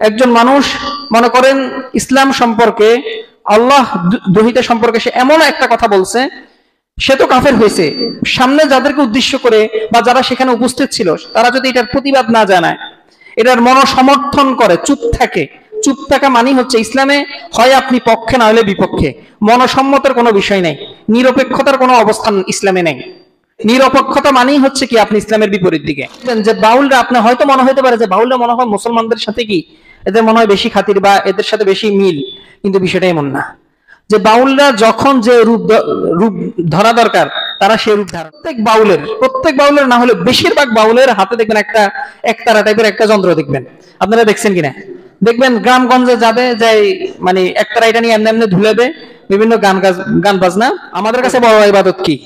একজন মানুষ মনে করেন ইসলাম সম্পর্কে, আল্লাহ দহিতা সম্পর্কে সে এমন একটা কথা বলছে, সে তো কাফের হয়েছে। সামনে যাদেরকে উদ্দেশ্য করে বা যারা সেখানে উপস্থিত ছিল তারা যদি এটার প্রতিবাদ না জানায়, এটার মনসমর্থন করে, চুপ থাকে, চুপ থাকা মানে হচ্ছে ইসলামে হয় আপনি পক্ষে না হলে বিপক্ষে, মনসম্মতের কোনো বিষয় নেই, নিরপেক্ষতার কোনো অবস্থান ইসলামে নেই। নিরপেক্ষতা মানেই হচ্ছে কি আপনি ইসলামের বিপরীত দিকে। যে বাউলরা, আপনার হয়তো মনে হতে পারে যে বাউলরা মনে হয় মুসলমানদের সাথে কি এদের মনে হয় বেশি খাতির বা এদের সাথে বেশি মিল, কিন্তু বিষয়টা এমন না। যে বাউলরা যখন যে রূপ ধরা দরকার তারা সেই রূপ ধারণ। প্রত্যেক বাউলের না হলে বেশিরভাগ বাউলের হাতে দেখবেন একটা একতারা টাইপের একটা যন্ত্র দেখবেন, আপনারা দেখছেন কিনা, দেখবেন গ্রামগঞ্জে যাবে যে মানে একতারা এটা নিয়ে এমনি এমনি ধুলেবে বিভিন্ন গান বাজনা। আমাদের কাছে বড় ইবাদত কি?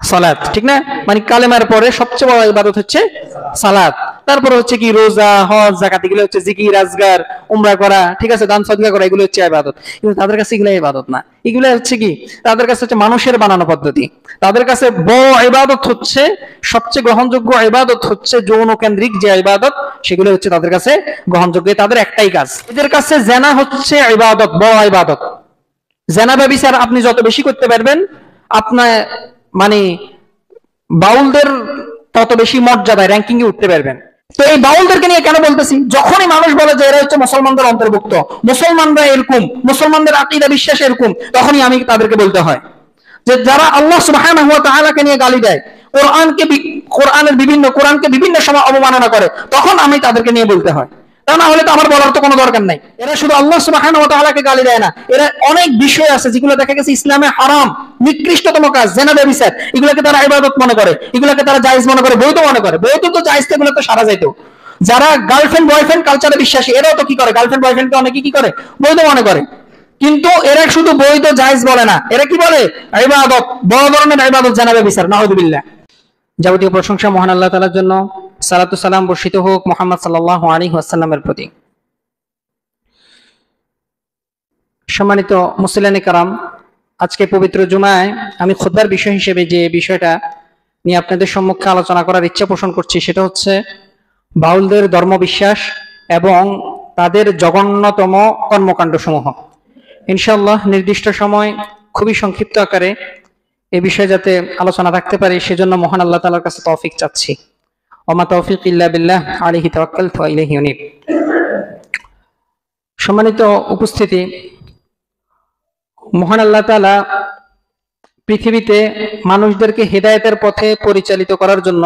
সালাত, ঠিক না? মানে কালেমার পরে সবচেয়ে বড় ইবাদত হচ্ছে সালাত, তারপরে হচ্ছে কি রোজা, হজ, যাকাত, এগুলো হচ্ছে জিকির আজগার, উমরা করা, ঠিক আছে, দান সদকা করা, এগুলো হচ্ছে ইবাদত। কিন্তু তাদের কাছে এগুলো ইবাদত না, এগুলো হচ্ছে কি তাদের কাছে হচ্ছে মানুষের বানানো পদ্ধতি। তাদের কাছে বড় ইবাদত হচ্ছে, সবচেয়ে গ্রহণযোগ্য ইবাদত হচ্ছে যৌন কেন্দ্রিক যে ইবাদত, সেগুলো হচ্ছে তাদের কাছে গ্রহণযোগ্য। তাদের একটাই কাজ, এদের কাছে জেনা হচ্ছে ইবাদত, বড় ইবাদত। জেনা ব্যভিচার আপনি যত বেশি করতে পারবেন আপনার মানে বাউলদের তত বেশি মর্যাদায় র্যাঙ্কিং এ উঠতে পারবেন। তো এই বাউলদেরকে নিয়ে কেন বলতেছি? যখনই মানুষ বলে যে এরা হচ্ছে মুসলমানদের অন্তর্ভুক্ত, মুসলমানরা এরকম, মুসলমানদের আকীদা বিশ্বাস এরকম, তখনই আমি তাদেরকে বলতে হয় যে যারা আল্লাহ সুবহানাহু ওয়া তাআলাকে নিয়ে গালি দেয়, কোরআনকে বিভিন্ন সময় অবমাননা করে, তখন আমি তাদেরকে নিয়ে বলতে হয়। তা না হলে তো আমার বলার তো কোনো দরকার নাই। এরা শুধু আল্লাহ সুবহানাহু ওয়া তাআলাকে গালি দেয় না, এরা অনেক বিষয় আছে যেগুলো দেখা গেছে ইসলামে হারাম, নিকৃষ্টতম কাজ, জিনা ব্যভিচার, এগুলোকে তারা ইবাদত মনে করে, এগুলোকে তারা জায়েজ মনে করে, বৈধ মনে করে। বৈধ তো জায়েজ, এগুলো তো সারা যাইতো। যারা গার্লফ্রেন্ড বয়ফ্রেন্ড কালচারে বিশ্বাসী, এরাও তো কি করে, গার্লফ্রেন্ড বয়ফ্রেন্ডকে অনেকে কি করে, বৈধ মনে করে। কিন্তু এরা শুধু বৈধ জায়েজ বলে না, এরা কি বলে, ইবাদত, বড় ধরনের ইবাদত, জিনা ব্যভিচার, নাউযুবিল্লাহ। যাবতীয় প্রশংসা মহান আল্লাহ তাআলার জন্য। সালাতু সালাম বর্ষিত হোক মুহাম্মদ সাল্লাল্লাহু আলাইহি ওয়াসাল্লামের প্রতি। সম্মানিত মুসলিয়ানে কারাম, আজকে পবিত্র জুমায় আমি খুতবার বিষয় হিসেবে যে বিষয়টা নিয়ে আপনাদের সম্মুখে আলোচনা করার ইচ্ছা পোষণ করছি, সেটা হচ্ছে বাউলদের ধর্মবিশ্বাস এবং তাদের জঘন্যতম কর্মকাণ্ড সমূহ। ইনশাআল্লাহ নির্দিষ্ট সময় খুবই সংক্ষিপ্ত আকারে এ বিষয়ে যাতে আলোচনা রাখতে পারি, সেজন্য মহান আল্লাহ তাআলার কাছে তৌফিক চাচ্ছি। ওমা তৌফিক ইল্লা বিল্লাহ, আলাইহি তাওয়াক্কালতু ওয়া ইলাইহি উনীব। সম্মানিত উপস্থিতি, মহান আল্লাহ তাআলা পৃথিবীতে মানুষদেরকে হেদায়েতের পথে পরিচালিত করার জন্য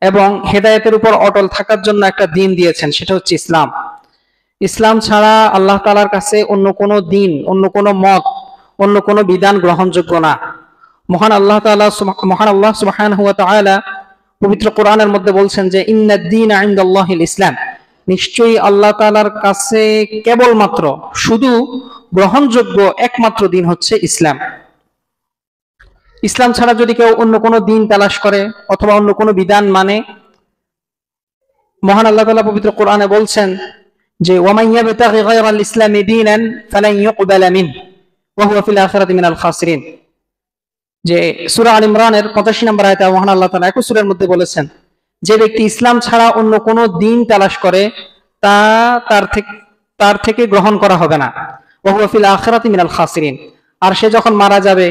এবং হেদায়েতের উপর অটল থাকার জন্য একটা দ্বীন দিয়েছেন, সেটা হচ্ছে ইসলাম। ইসলাম ছাড়া আল্লাহ তাআলার কাছে অন্য কোনো দ্বীন, অন্য কোনো মত, অন্য কোনো বিধান গ্রহণযোগ্য না। মহান আল্লাহ সুবহানাহু ওয়া তাআলা পবিত্র কোরআনের মধ্যে বলছেন যে ইন্নাদ-দীনা ইনদাল্লাহিল ইসলাম, নিশ্চয়ই আল্লাহ তাআলার কাছে কেবলমাত্র শুধু গ্রহণযোগ্য একমাত্র দিন হচ্ছে ইসলাম। ইসলাম ছাড়া যদি কেউ অন্য কোনো দিন তালাশ করে অথবা অন্য কোনো বিধান মানে, মহান আল্লাহ তাআলা পবিত্র কোরআনে বলছেন যে ওয়ামান ইয়াবতাগি গায়রাল ইসলামি দীনান ফালান ইউকবালা মিনহু ওয়া হুয়া ফিল আখিরাতি মিনাল খাসিরিন। যে সূরা আল ইমরানের 85 নম্বর আয়াতে মহান আল্লাহ তাআলা একই সূরার মধ্যে বলেছেন, যে ব্যক্তি ইসলাম ছাড়া অন্য কোনো দিন তালাশ করে তা তার থেকে গ্রহণ করা হবে না। ওয়া হুয়া ফিল আখিরাতি মিনাল খাসিরিন। আর সে যখন মারা যাবে,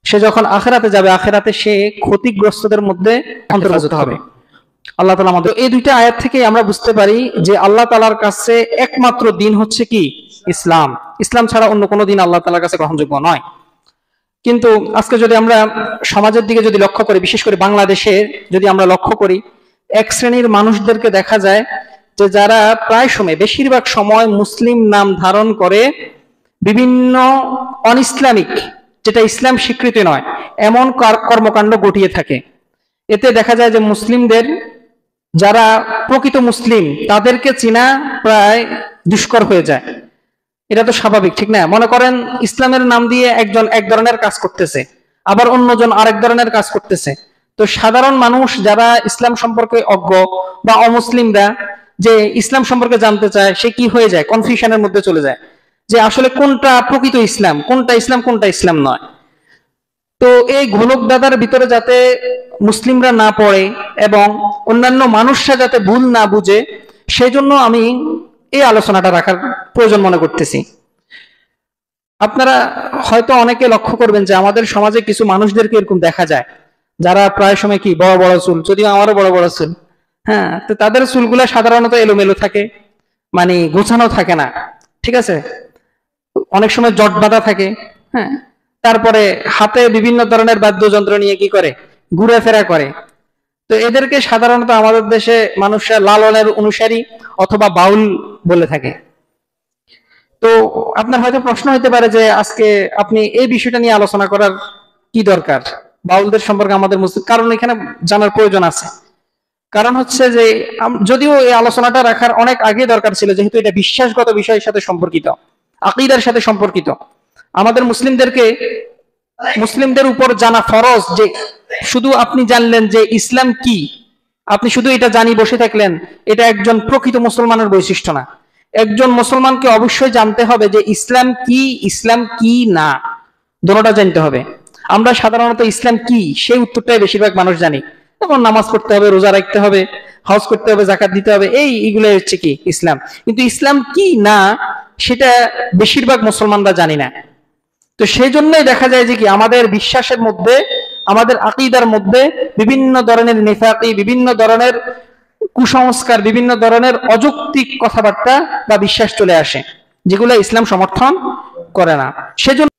সে যখন আখিরাতে যাবে, আখিরাতে সে ক্ষতিগ্রস্তদের মধ্যে অন্তর্ভুক্ত হবে। আল্লাহ তাআলা আমাদের এই দুইটা আয়াত থেকে আমরা বুঝতে পারি যে আল্লাহ তাআলার কাছে একমাত্র দিন হচ্ছে কি ইসলাম। ইসলাম ছাড়া অন্য কোনো দিন আল্লাহ তাআলার কাছে গ্রহণযোগ্য নয়। কিন্তু আজকে যদি আমরা সমাজের দিকে যদি লক্ষ্য করি, বিশেষ করে বাংলাদেশে যদি আমরা লক্ষ্য করি, এক শ্রেণীর মানুষদেরকে দেখা যায় যে যারা প্রায় সময়, বেশিরভাগ সময় মুসলিম নাম ধারণ করে বিভিন্ন অনইসলামিক, যেটা ইসলাম স্বীকৃতি নয়, এমন কর্মকাণ্ড ঘটিয়ে থাকে। এতে দেখা যায় যে মুসলিমদের, যারা প্রকৃত মুসলিম, তাদেরকে চেনা প্রায় দুষ্কর হয়ে যায়। এটা তো স্বাভাবিক, ঠিক না? মনে করেন ইসলামের নাম দিয়ে একজন এক ধরনের কাজ করতেছে, আবার অন্যজন আরেক ধরনের কাজ করতেছে। তো সাধারণ মানুষ যারা ইসলাম সম্পর্কে অজ্ঞ বা অমুসলিমরা যে ইসলাম সম্পর্কে জানতে চায়, সে কি হয়ে যায়, কনফিউশনের মধ্যে চলে যায় যে আসলে কোনটা প্রকৃত ইসলাম, কোনটা ইসলাম নয়। তো এই ঘোলক দাদার ভিতরে যাতে মুসলিমরা না পড়ে এবং অন্যান্য মানুষরা যাতে ভুল না বুঝে, সেই জন্য আমি এই আলোচনাটা রাখার প্রয়োজন মনে করতেছি। আপনারা হয়তো অনেকে লক্ষ্য করবেন যে আমাদের সমাজে কিছু মানুষদেরকে এরকম দেখা যায়, যারা প্রায় সময় কি বড় বড় চুল, যদিও আমারও বড় বড় চুল, হ্যাঁ, তো তাদের চুলগুলা সাধারণত এলোমেলো থাকে, মানে গোছানো থাকে না, ঠিক আছে, অনেক সময় জট বাঁধা থাকে, হ্যাঁ, তারপরে হাতে বিভিন্ন ধরনের বাদ্যযন্ত্র নিয়ে কি করে, ঘুরেফেরা করে। তো এদেরকে সাধারণত আমাদের দেশে মানুষরা লালনের অনুসারী অথবা বাউল বলে থাকে। তো আপনার হয়তো প্রশ্ন হতে পারে যে আজকে আপনি এই বিষয়টা নিয়ে আলোচনা করার কি দরকার, বাউলদের সম্পর্কে আমাদের মুসলিম, কারণ এখানে জানার প্রয়োজন আছে। কারণ হচ্ছে যে যদিও এই আলোচনাটা রাখার অনেক আগে দরকার ছিল, যেহেতু এটা বিশ্বাসগত বিষয়ের সাথে সম্পর্কিত, আকীদার সাথে সম্পর্কিত। আমাদের মুসলিমদের উপর জানা ফরজ যে শুধু আপনি জানলেন যে ইসলাম কি, আপনি শুধু এটা জানি বসে থাকলেন, এটা একজন প্রকৃত মুসলমানের বৈশিষ্ট্য না। একজন মুসলমানকে অবশ্যই জানতে হবে যে ইসলাম কি না, দুটোটা জানতে হবে। আমরা সাধারণত ইসলাম কি সেই উত্তরটাই বেশিরভাগ মানুষ জানি, যেমন নামাজ পড়তে হবে, রোজা রাখতে হবে, হজ করতে হবে, যাকাত দিতে হবে, এইগুলো হচ্ছে কি ইসলাম। কিন্তু ইসলাম কি না সেটা বেশিরভাগ মুসলমানরা জানি না। তো সেই জন্যই দেখা যায় যে কি আমাদের বিশ্বাসের মধ্যে, আমাদের আকীদার মধ্যে বিভিন্ন ধরনের নিফাকি, বিভিন্ন ধরনের কুসংস্কার, বিভিন্ন ধরনের অযৌক্তিক কথাবার্তা বা বিশ্বাস চলে আসে, যেগুলো ইসলাম সমর্থন করে না। সেজন্য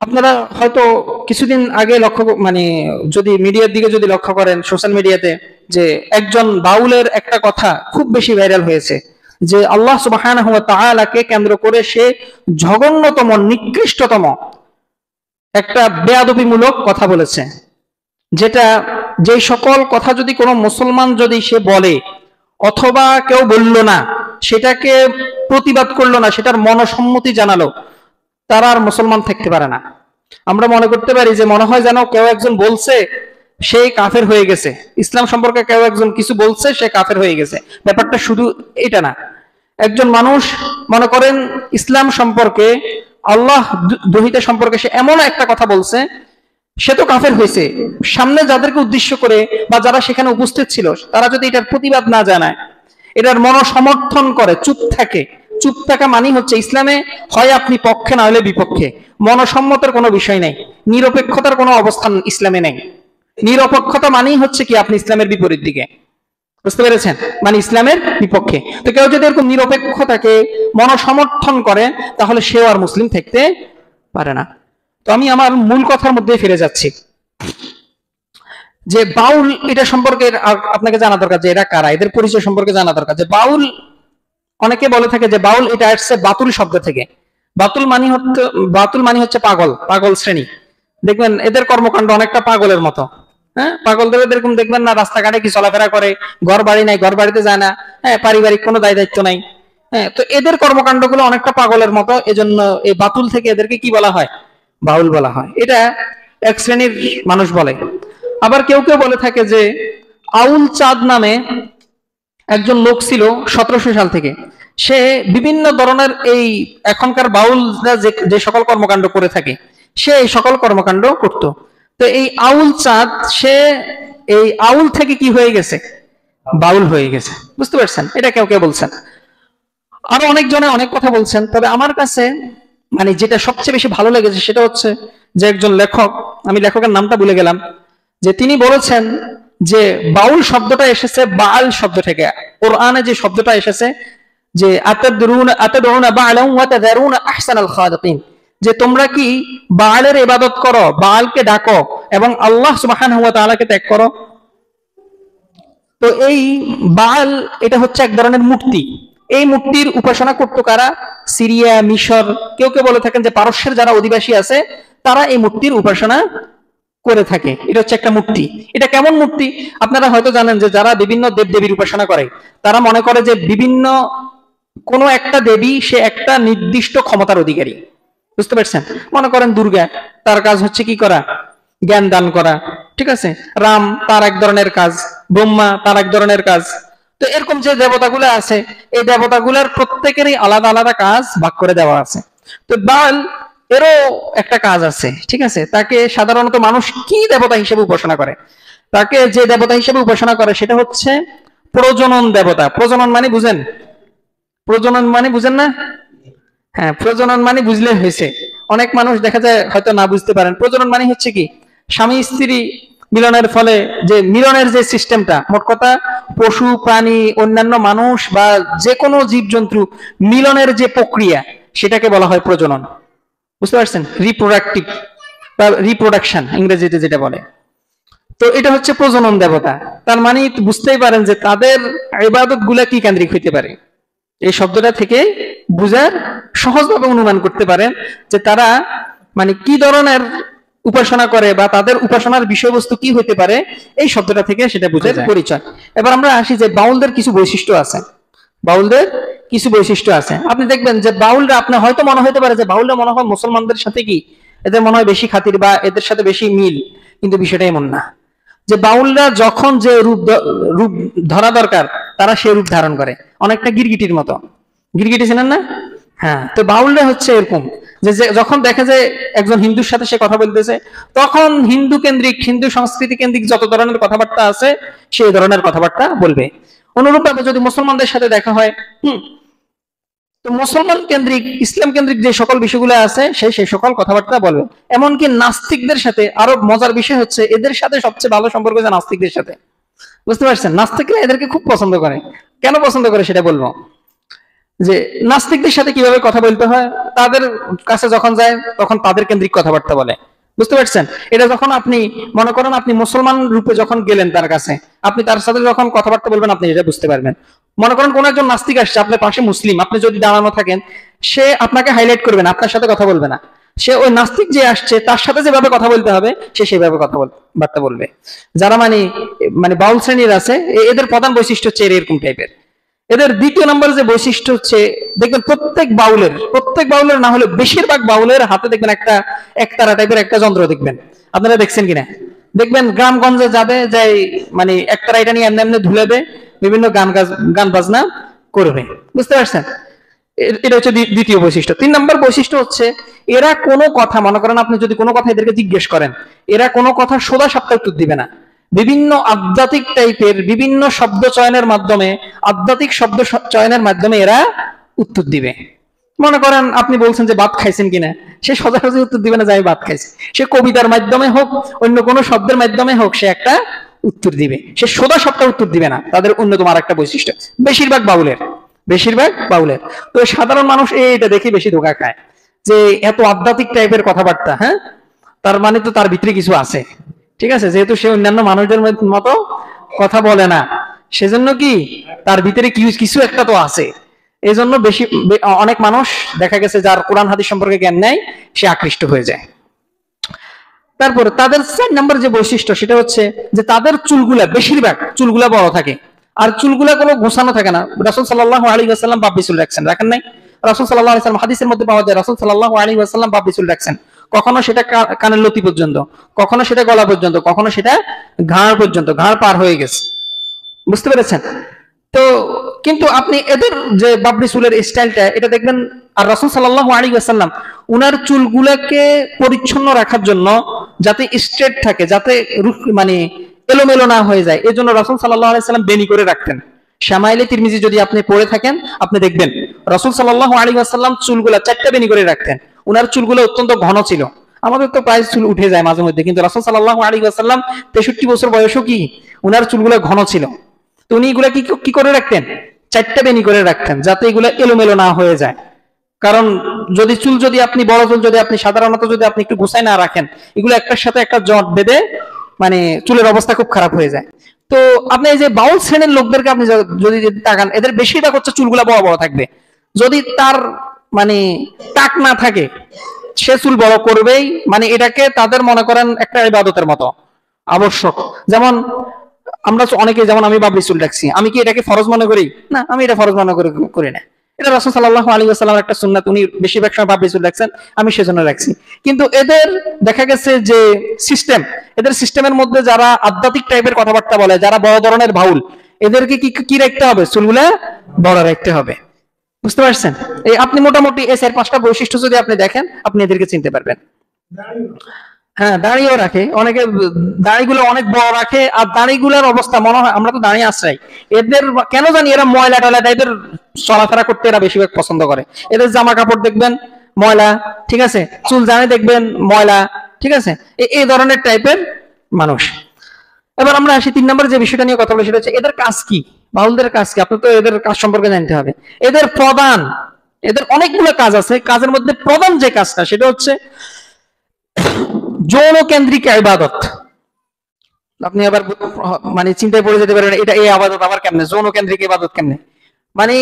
আপনারা হয়তো কিছুদিন আগে যদি মিডিয়ার দিকে যদি লক্ষ্য করেন, সোশ্যাল মিডিয়াতে, যে একজন বাউলের একটা কথা খুব বেশি ভাইরাল হয়েছে, যে আল্লাহ সুবহানাহু ওয়া তাআলাকে কেন্দ্র করে সে জঘন্যতম, নিকৃষ্টতম একটা বেয়াদবিমূলক কথা বলেছে, যে সকল কথা যদি কোনো মুসলমান যদি সে বলে অথবা কেউ বলল না, সেটাকে প্রতিবাদ করলো না, সেটার মনসম্মতি জানালো, তারা আর মুসলমান থাকতে পারে না। আমরা মনে করতে পারি যে মনে হয় যেন কেউ একজন বলছে সে কাফের হয়ে গেছে, ইসলাম সম্পর্কে কেউ একজন কিছু বলছে সে কাফের হয়ে গেছে। ব্যাপারটা শুধু এটা না। একজন মানুষ মনে করেন ইসলাম সম্পর্কে, আল্লাহ দহিতা সম্পর্কে সে এমন একটা কথা বলছে, সে তো কাফের হয়েছে। সামনে যাদেরকে উদ্দেশ্য করে বা যারা সেখানে উপস্থিত ছিল, তারা যদি এটার প্রতিবাদ না জানায়, এটার মনসমর্থন করে, চুপ থাকা মানেই হচ্ছে ইসলামে হয় আপনি পক্ষে না হলে বিপক্ষে, মনসম্মতের কোনো বিষয় নেই, নিরপেক্ষতার কোনো অবস্থান ইসলামে নেই। নিরপেক্ষতা মানেই হচ্ছে কি আপনি ইসলামের বিপরীত দিকে, বুঝতে পেরেছেন, মানে ইসলামের বিপক্ষে। তো কেউ যদি এরকম নিরপেক্ষতাকে মনসমর্থন করে, তাহলে সেও আর মুসলিম থাকতে পারে না। তো আমি আমার মূল কথার মধ্যে ফিরে যাচ্ছি, যে বাউল এটা সম্পর্কে আপনাকে জানা দরকার, যে এরা কারা, এদের পরিচয় সম্পর্কে জানা দরকার। যে বাউল, অনেকে বলে থাকে যে বাউল এটা আসছে বাতুল শব্দ থেকে। বাতুল মানে হচ্ছে পাগল শ্রেণী। দেখবেন এদের কর্মকাণ্ড অনেকটা পাগলের মতো, হ্যাঁ, পাগলদের এরকম দেখবেন না, রাস্তাঘাটে কি চলাফেরা করে, ঘর বাড়ি নাই, ঘর বাড়িতে যায় না, হ্যাঁ, পারিবারিক কোনো দায়িত্ব নাই, হ্যাঁ। তো এদের কর্মকাণ্ড গুলো অনেকটা পাগলের মতো, এজন্য এই বাতুল থেকে এদেরকে কি বলা হয়, বাউল বলা হয়। এটা এক শ্রেণীর মানুষ বলে। আবার কেউ কেউ বলে থাকে যে আউল চাঁদ নামে একজন লোক ছিল 1700 সাল থেকে, সে বিভিন্ন ধরনের এই এখনকার বাউলরা যে সকল কর্মকাণ্ড করে থাকে, সে এই সকল কর্মকাণ্ড করত। তো এই আউল চাঁদ, সে এই আউল থেকে কি হয়ে গেছে, বাউল হয়ে গেছে, বুঝতে পারছেন। এটা কেউ কেউ বলছেন, আরো অনেকজনে অনেক কথা বলছেন। তবে আমার কাছে মানে যেটা সবচেয়ে বেশি ভালো লেগেছে সেটা হচ্ছে যে একজন লেখক, আমি লেখকের নামটা ভুলে গেলাম, যে তিনি বলেছেন যে বাউল শব্দটা এসেছে বাল শব্দ থেকে। কোরআনে যে শব্দটা এসেছে যে আতাদউনা বা'লান ওয়া তাযারুনা আহসানাল খালিকিন, যে তোমরা কি বালের ইবাদত করো, বালকে ডাকো এবং আল্লাহ সুবহানাহু ওয়া তাআলাকে ত্যাগ করো। তো এই বাল এটা হচ্ছে এক ধরনের মূর্তি। এই মূর্তির উপাসনা করতো কারা, সিরিয়া, মিশর, কেউ কেউ বলে থাকেন যে পারস্যের যারা অধিবাসী আছে তারা এই মূর্তির উপাসনা করে থাকে। এটা হচ্ছে একটা মূর্তি। এটা কেমন মূর্তি আপনারা হয়তো জানেন, যে যারা বিভিন্ন দেবদেবীর উপাসনা করে, তারা মনে করে যে বিভিন্ন কোন একটা দেবী সে একটা নির্দিষ্ট ক্ষমতার অধিকারী, বুঝতে পারছেন। মনে করেন দুর্গা, তার কাজ হচ্ছে কি করা, জ্ঞান দান করা, ঠিক আছে। রাম, তার এক ধরনের কাজ। ব্রহ্মা, তার এক ধরনের কাজ। তো এরকম যে দেবতাগুলো আছে, এই দেবতাগুলোর প্রত্যেকেরই আলাদা আলাদা কাজ ভাগ করে দেওয়া আছে। তো বাল এরও একটা কাজ আছে, ঠিক আছে। তাকে সাধারণত মানুষ কি দেবতা হিসেবে উপাসনা করে, তাকে যে দেবতা হিসেবে উপাসনা করে সেটা হচ্ছে প্রজনন দেবতা। প্রজনন মানে বুঝেন, প্রজনন মানে বুঝেন না? হ্যাঁ, প্রজনন মানে বুঝলে হয়েছে। অনেক মানুষ দেখা যায় হয়তো না বুঝতে পারেন। প্রজনন মানে হচ্ছে কি, স্বামী স্ত্রী মিলনের ফলে যে মিলনের যে সিস্টেমটা, মোট কথা পশু প্রাণী অন্যান্য মানুষ বা যে কোনো জীবজন্তু মিলনের যে প্রক্রিয়া, সেটাকে বলা হয় প্রজনন। বুঝতে পারছেন? রিপ্রোডাক্টিভ বা রিপ্রোডাকশন ইংরেজিতে যেটা বলে। তো এটা হচ্ছে প্রজনন দেবতা। তার মানে বুঝতেই পারেন যে তাদের ইবাদত গুলা কি কেন্দ্রিক হইতে পারে। এই শব্দটা থেকে বুঝার সহজভাবে অনুমান করতে পারেন যে তারা মানে কি ধরনের উপাসনা করে বা তাদের উপাসনার বিষয়বস্তু কি হতে পারে, এই শব্দটা থেকে সেটা বুঝে পরিচয়। এবার আমরা আসি যে বাউলদের কিছু বৈশিষ্ট্য আছে। বাউলদের কিছু বৈশিষ্ট্য আছে। আপনি দেখবেন যে বাউলরা, আপনার হয়তো মনে হতে পারে যে বাউলরা মনে হয় মুসলমানদের সাথে কি এদের মনে হয় বেশি খাতির বা এদের সাথে বেশি মিল, কিন্তু বিষয়টা এমন না। যে বাউলরা যখন যে রূপ ধরা দরকার তারা সে রূপ ধারণ করে, অনেকটা গিরগিটির মতো। গিরগিটি চেনেন না? হ্যাঁ, তো বাউলরা হচ্ছে এরকম যে যখন দেখা যায় একজন হিন্দুর সাথে সে কথা বলতেছে, তখন হিন্দু কেন্দ্রিক, হিন্দু সংস্কৃতি কেন্দ্রিক যত ধরনের কথাবার্তা আছে সেই ধরনের কথাবার্তা বলবে। অনুরূপভাবে যদি মুসলমানদের সাথে দেখা হয়, তো মুসলমান কেন্দ্রিক, ইসলাম কেন্দ্রিক যে সকল বিষয়গুলো আছে সেই সকল কথাবার্তা বলবে। এমনকি নাস্তিকদের সাথে আরো মজার বিষয় হচ্ছে, এদের সাথে সবচেয়ে ভালো সম্পর্ক হচ্ছে নাস্তিকদের সাথে। বুঝতে পারছেন? নাস্তিকরা এদেরকে খুব পছন্দ করে। কেন পছন্দ করে সেটা বলবো। যে নাস্তিকদের সাথে কিভাবে কথা বলতে হয়, তাদের কাছে যখন যায় তখন তাদের কেন্দ্রিক কথাবার্তা বলে। বুঝতে পারছেন? এটা যখন আপনি মনে করেন আপনি মুসলমান রূপে যখন গেলেন তার কাছে, আপনি তার সাথে যখন কথাবার্তা বলবেন আপনি এটা বুঝতে পারবেন। মনে করেন কোন একজন নাস্তিক আসছে আপনার পাশে, মুসলিম, আপনি যদি দাঁড়ানো থাকেন, সে আপনাকে হাইলাইট করবে না, আপনার সাথে কথা বলবে না। সে ওই নাস্তিক যে আসছে তার সাথে যেভাবে কথা বলতে হবে সে সেভাবে বার্তা বলবে। যারা মানে বাউল শ্রেণীর আছে, এদের প্রধান বৈশিষ্ট্য হচ্ছে এরকম টাইপের। এদের দ্বিতীয় নম্বর যে বৈশিষ্ট্য হচ্ছে, দেখবেন প্রত্যেক বাউলের না হলে বেশিরভাগ বাউলের হাতে দেখবেন একটা একতারা টাইপের একটা যন্ত্র দেখবেন। আপনারা দেখছেন কিনা? দেখবেন গ্রামগঞ্জে যাবে, যাই মানে একতারা এটা নিয়ে এমনি এমনি ধুলেবে, বিভিন্ন গান বাজনা করবে। বুঝতে পারছেন? এটা হচ্ছে দ্বিতীয় বৈশিষ্ট্য। 3 নম্বর বৈশিষ্ট্য হচ্ছে এরা কোনো কথা, মনে করেন আপনি যদি কোনো কথা এদেরকে জিজ্ঞেস করেন, এরা কোনো কথা সোজা সাপটা উত্তর দিবে না। বিভিন্ন আধ্যাত্মিক টাইপের বিভিন্ন শব্দ চয়নের মাধ্যমে, আধ্যাত্মিক শব্দ চয়নের মাধ্যমে এরা উত্তর দিবে। মনে করেন আপনি বলছেন যে ভাত খাইছেন কিনা, সে সোজাসুজি উত্তর দিবে না যে আমি ভাত খাইছি। সে কবিতার মাধ্যমে হোক, অন্য কোনো শব্দের মাধ্যমে হোক, সে একটা উত্তর দিবে। সে সোজা সাপটা উত্তর দিবে না। তাদের অন্যতম আর একটা বৈশিষ্ট্য বেশিরভাগ বাউলের। তো সাধারণ মানুষ এটা দেখে বেশি ধোঁকা খায় যে এত আধ্যাত্মিক টাইপের কথাবার্তা, হ্যাঁ, তার মানে তো তার ভিতরে কিছু আছে। ঠিক আছে, যেহেতু সে অন্যান্য মানুষদের মতো কথা বলে না, সেজন্য কি তার ভিতরে কিছু একটা তো আছে। এই জন্য অনেক মানুষ দেখা গেছে যার কোরআন হাদিস সম্পর্কে জ্ঞান নেই, সে আকৃষ্ট হয়ে যায়। তারপরে তাদের 4 নম্বর যে বৈশিষ্ট্য সেটা হচ্ছে যে তাদের বেশিরভাগ চুলগুলা বড় থাকে, আর চুলগুলা কোনো গোছানো থাকে না। রাসূল সাল্লাল্লাহু আলাইহি ওয়াসাল্লাম বাব্বি চুল রাখেন নাই? রাসূল সাল্লাল্লাহু আলাইহি ওয়াসাল্লাম হাদিসের মধ্যে পাওয়া যায়, রাসূল সাল্লাল্লাহু আলাইহি ওয়াসাল্লাম বাব্বি চুল রাখছেন। কখনো সেটা কানের লতি পর্যন্ত, কখনো সেটা গলা পর্যন্ত, কখনো সেটা ঘাড় পর্যন্ত, ঘাড় পার হয়ে গেছে। বুঝতে পেরেছেন? তো কিন্তু আপনি এদের যে বাবরি চুলের স্টাইলটা এটা দেখবেন, আর রাসূল সাল্লাল্লাহু আলাইহি ওয়াসাল্লাম উনার চুলগুলোকে পরিচ্ছন্ন রাখার জন্য, যাতে স্ট্রেট থাকে, যাতে মানে এলোমেলো না হয়ে যায়, এজন্য রাসূল সাল্লাল্লাহু আলাইহি ওয়াসাল্লাম বেনি করে রাখতেন। শামাইলে তিরমিজি যদি আপনি পড়ে থাকেন, আপনি দেখবেন রাসূল সাল্লাল্লাহু আলাইহি ওয়াসাল্লাম চুলগুলা 4টা বেনি করে রাখতেন। উনার চুলগুলো অত্যন্ত ঘন ছিল। আমাদের তো প্রায় চুল উঠে যায় মাঝে মধ্যে, কিন্তু রাসূল সাল্লাল্লাহু আলাইহি ওয়াসাল্লাম 63 বছর বয়সও কি উনার চুলগুলো ঘন ছিল। তো উনি এগুলা কি করে রাখতেন? 4টা বেনি করে রাখতেন, যাতে এগুলা এলোমেলো না হয়ে যায়। কারণ যদি আপনি বড় চুল যদি আপনি সাধারণত যদি আপনি একটু গুছাই না রাখেন, এগুলো একটার সাথে একটা জট বেঁধে মানে চুলের অবস্থা খুব খারাপ হয়ে যায়। তো আপনি এই যে বাউল শ্রেণীর লোকদেরকে আপনি যদি তাকান, এদের বেশিরভাগ হচ্ছে চুলগুলা বড় বড় থাকবে। যদি তার মানে টাক না থাকে, সে চুল বড় করবেই। মানে এটাকে তাদের মনে করেন একটা ইবাদতের মতো আবশ্যক। যেমন আমরা অনেকে, যেমন আমি বাবরি চুল রাখছি, আমি কি এটাকে ফরজ মনে করি? না, আমি এটা ফরজ মনে করি না। এটা রাসূল সাল্লাল্লাহু আলাইহি ওয়াসাল্লামের একটা সুন্নাত, উনি বেশিরভাগ সময় বাবরি চুল রাখছেন, আমি সেজন্য রাখছি। কিন্তু এদের দেখা গেছে যে এদের সিস্টেমের মধ্যে যারা আধ্যাত্মিক টাইপের কথাবার্তা বলে, যারা বড় ধরনের বাউল, এদেরকে কি রাখতে হবে? চুলগুলা বড় রাখতে হবে। বুঝতে পারছেন? এই আপনি মোটামুটি এই 4-5টা বৈশিষ্ট্য যদি আপনি দেখেন, আপনি এদেরকে চিনতে পারবেন। হ্যাঁ, দাড়িও রাখে অনেকে, দাড়িগুলো অনেক বড় রাখে, আর দাড়িগুলোর অবস্থা মনে হয় আমরা তো দাঁড়িয়ে আশ্রাই, এদের কেন জানি এরা ময়লা টয়লা টাইপের চলাফেরা করতে এরা বেশিরভাগ পছন্দ করে। এদের জামা কাপড় দেখবেন ময়লা, ঠিক আছে, চুল জানে দেখবেন ময়লা, ঠিক আছে, এই ধরনের টাইপের মানুষ। এবার আমরা আসি 3 নম্বরে যে বিষয়টা নিয়ে কথা বলি, সেটা হচ্ছে এদের কাজ কি, বাউলদের কাজ কি। আপনার তো এদের কাজ সম্পর্কে জানতে হবে। এদের প্রধান, এদের অনেকগুলো কাজ আছে, কাজের মধ্যে প্রধান যে কাজটা সেটা হচ্ছে যৌন কেন্দ্রিক ইবাদত। আপনি আবার মানে চিন্তায় পড়ে যেতে পারেন, এটা এই আবাদত আবার কেমনে, যৌন কেন্দ্রিক ইবাদত কেমনে। মানে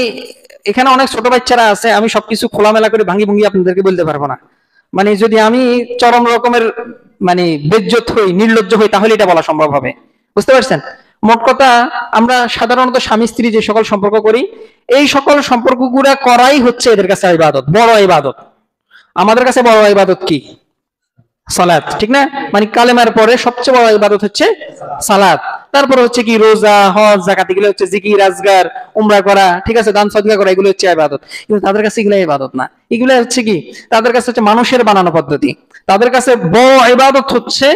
এখানে অনেক ছোট বাচ্চারা আছে, আমি সবকিছু খোলামেলা করে ভাঙ্গি ভুঙ্গি আপনাদেরকে বলতে পারবো না। মানে যদি আমি চরম রকমের মানে বেজ্জত হই, নির্লজ্জ হই, তাহলে এটা বলা সম্ভব হবে। বুঝতে পারছেন? মোট কথা, আমরা সাধারণত স্বামী স্ত্রী যে সকল সম্পর্ক করি, এই সকল সম্পর্কগুলো করাই হচ্ছে এদের কাছে ইবাদত, বড় ইবাদত। আমাদের কাছে বড় ইবাদত কি? সালাত, ঠিক না? মানে কালেমার পরে সবচেয়ে বড় ইবাদত হচ্ছে সালাত। তারপর হচ্ছে কি রোজা, হজ, যাকাত, এগুলো হচ্ছে জিকির আজগার, উমরা করা, ঠিক আছে, দান সদকা করা, এগুলো হচ্ছে ইবাদত। কিন্তু তাদের কাছে এগুলো ইবাদত না, এগুলো হচ্ছে কি, তাদের কাছে হচ্ছে মানুষের বানানো পদ্ধতি। তাদের কাছে বড় ইবাদত হচ্ছে,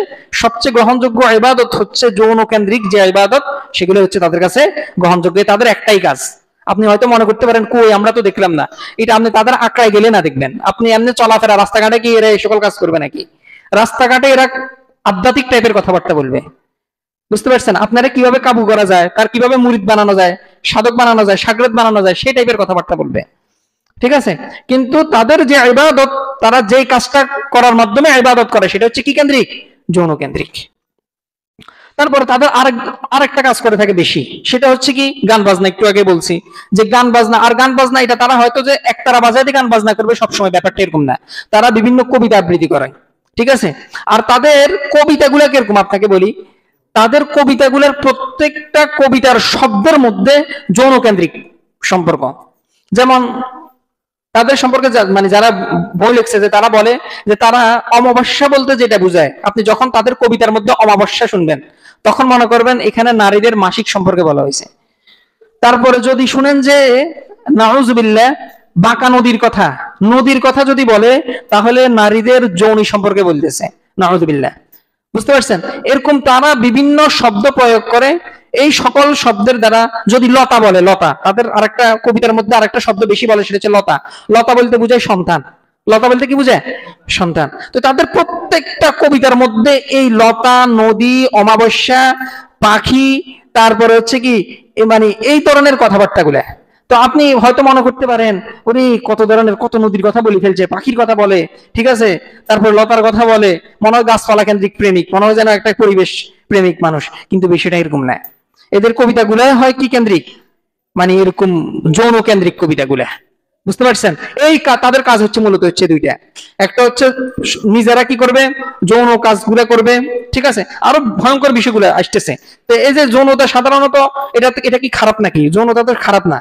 সবচেয়ে গ্রহণযোগ্য ইবাদত হচ্ছে যৌন কেন্দ্রিক যে ইবাদত, সেগুলো হচ্ছে তাদের কাছে গ্রহণযোগ্য। তাদের একটাই কাজ। আপনি হয়তো মনে করতে পারেন কই আমরা তো দেখলাম না, এটা আপনি তাদের আঁকড়ায় গেলে না দেখবেন। আপনি এমনি চলাফেরা রাস্তাঘাটে কি এরা এই সকল কাজ করবে নাকি? রাস্তাঘাটে এরা আধ্যাত্মিক টাইপের কথাবার্তা বলবে। বুঝতে পারছেন? আপনারা কিভাবে কাবু করা যায়, তার কিভাবে মুরিদ বানানো যায়, সাধক বানানো যায়, সাগরেদ বানানো যায়, সেই টাইপের কথাবার্তা বলবে, ঠিক আছে। কিন্তু তাদের যে ইবাদত, তারা যে কাজটা করার মাধ্যমে ইবাদত করে, সেটা হচ্ছে কি কেন্দ্রিক? যৌন কেন্দ্রিক। তারপর তাদের আরেকটা কাজ করে থাকে বেশি, সেটা হচ্ছে কি গান বাজনা। একটু আগে বলছি যে গান বাজনা, আর গান বাজনা এটা তারা হয়তো যে একতারা বাজাইতে গান বাজনা করবে সবসময়, ব্যাপারটা এরকম না। তারা বিভিন্ন কবিতা আবৃত্তি করে, ঠিক আছে। আর তাদের কবিতাগুলো কিরকম আপনাকে বলি, তাদের কবিতাগুলোর প্রত্যেকটা কবিতার শব্দের মধ্যে যৌন কেন্দ্রিক সম্পর্ক। যেমন তাদের সম্পর্কে মানে যারা বই লিখছে, যে তারা বলে যে তারা অমাবস্যা বলতে যেটা বুঝায়, আপনি যখন তাদের কবিতার মধ্যে অমাবস্যা শুনবেন, তখন মনে করবেন এখানে নারীদের মাসিক সম্পর্কে বলা হয়েছে। তারপরে যদি শুনেন যে নাউজুবিল্লাহ বাঁকা নদীর কথা, নদীর কথা যদি বলে, তাহলে নারীদের যৌনি সম্পর্কে বলতেছে, নাউজুবিল্লাহ। বুঝতে পারছেন? এরকম তারা বিভিন্ন শব্দ প্রয়োগ করে। এই সকল শব্দের দ্বারা যদি লতা বলে, লতা, তাদের আরেকটা কবিতার মধ্যে আরেকটা শব্দ বেশি বলে, সেটা হচ্ছে লতা। লতা বলতে বোঝায় সন্তান। লতা বলতে কি বোঝায়? সন্তান। তো তাদের প্রত্যেকটা কবিতার মধ্যে এই লতা, নদী, অমাবস্যা, পাখি, তারপরে হচ্ছে কি মানে এই ধরনের কথাবার্তা গুলা। তো আপনি হয়তো মনে করতে পারেন উনি কত ধরনের, কত নদীর কথা বলে ফেলছে, পাখির কথা বলে, ঠিক আছে, তারপর লতার কথা বলে, মনে হয় গাছপালা কেন্দ্রিক প্রেমিক, মনে হয় যেন একটা পরিবেশ প্রেমিক মানুষ। কিন্তু বিষয়টা এরকম না। এদের কবিতাগুলো হয় কি কেন্দ্রিক, মানে এরকম যৌন কেন্দ্রিক কবিতাগুলা। বুঝতে পারছেন? এই তাদের কাজ হচ্ছে মূলত হচ্ছে দুইটা। একটা হচ্ছে নিজেরা কি করবে, যৌন কাজগুলো করবে, ঠিক আছে। আরো ভয়ঙ্কর বিষয়গুলো আসতেছে। তো এই যে যৌনতা, সাধারণত এটা কি খারাপ নাকি? যৌনতা তো খারাপ না,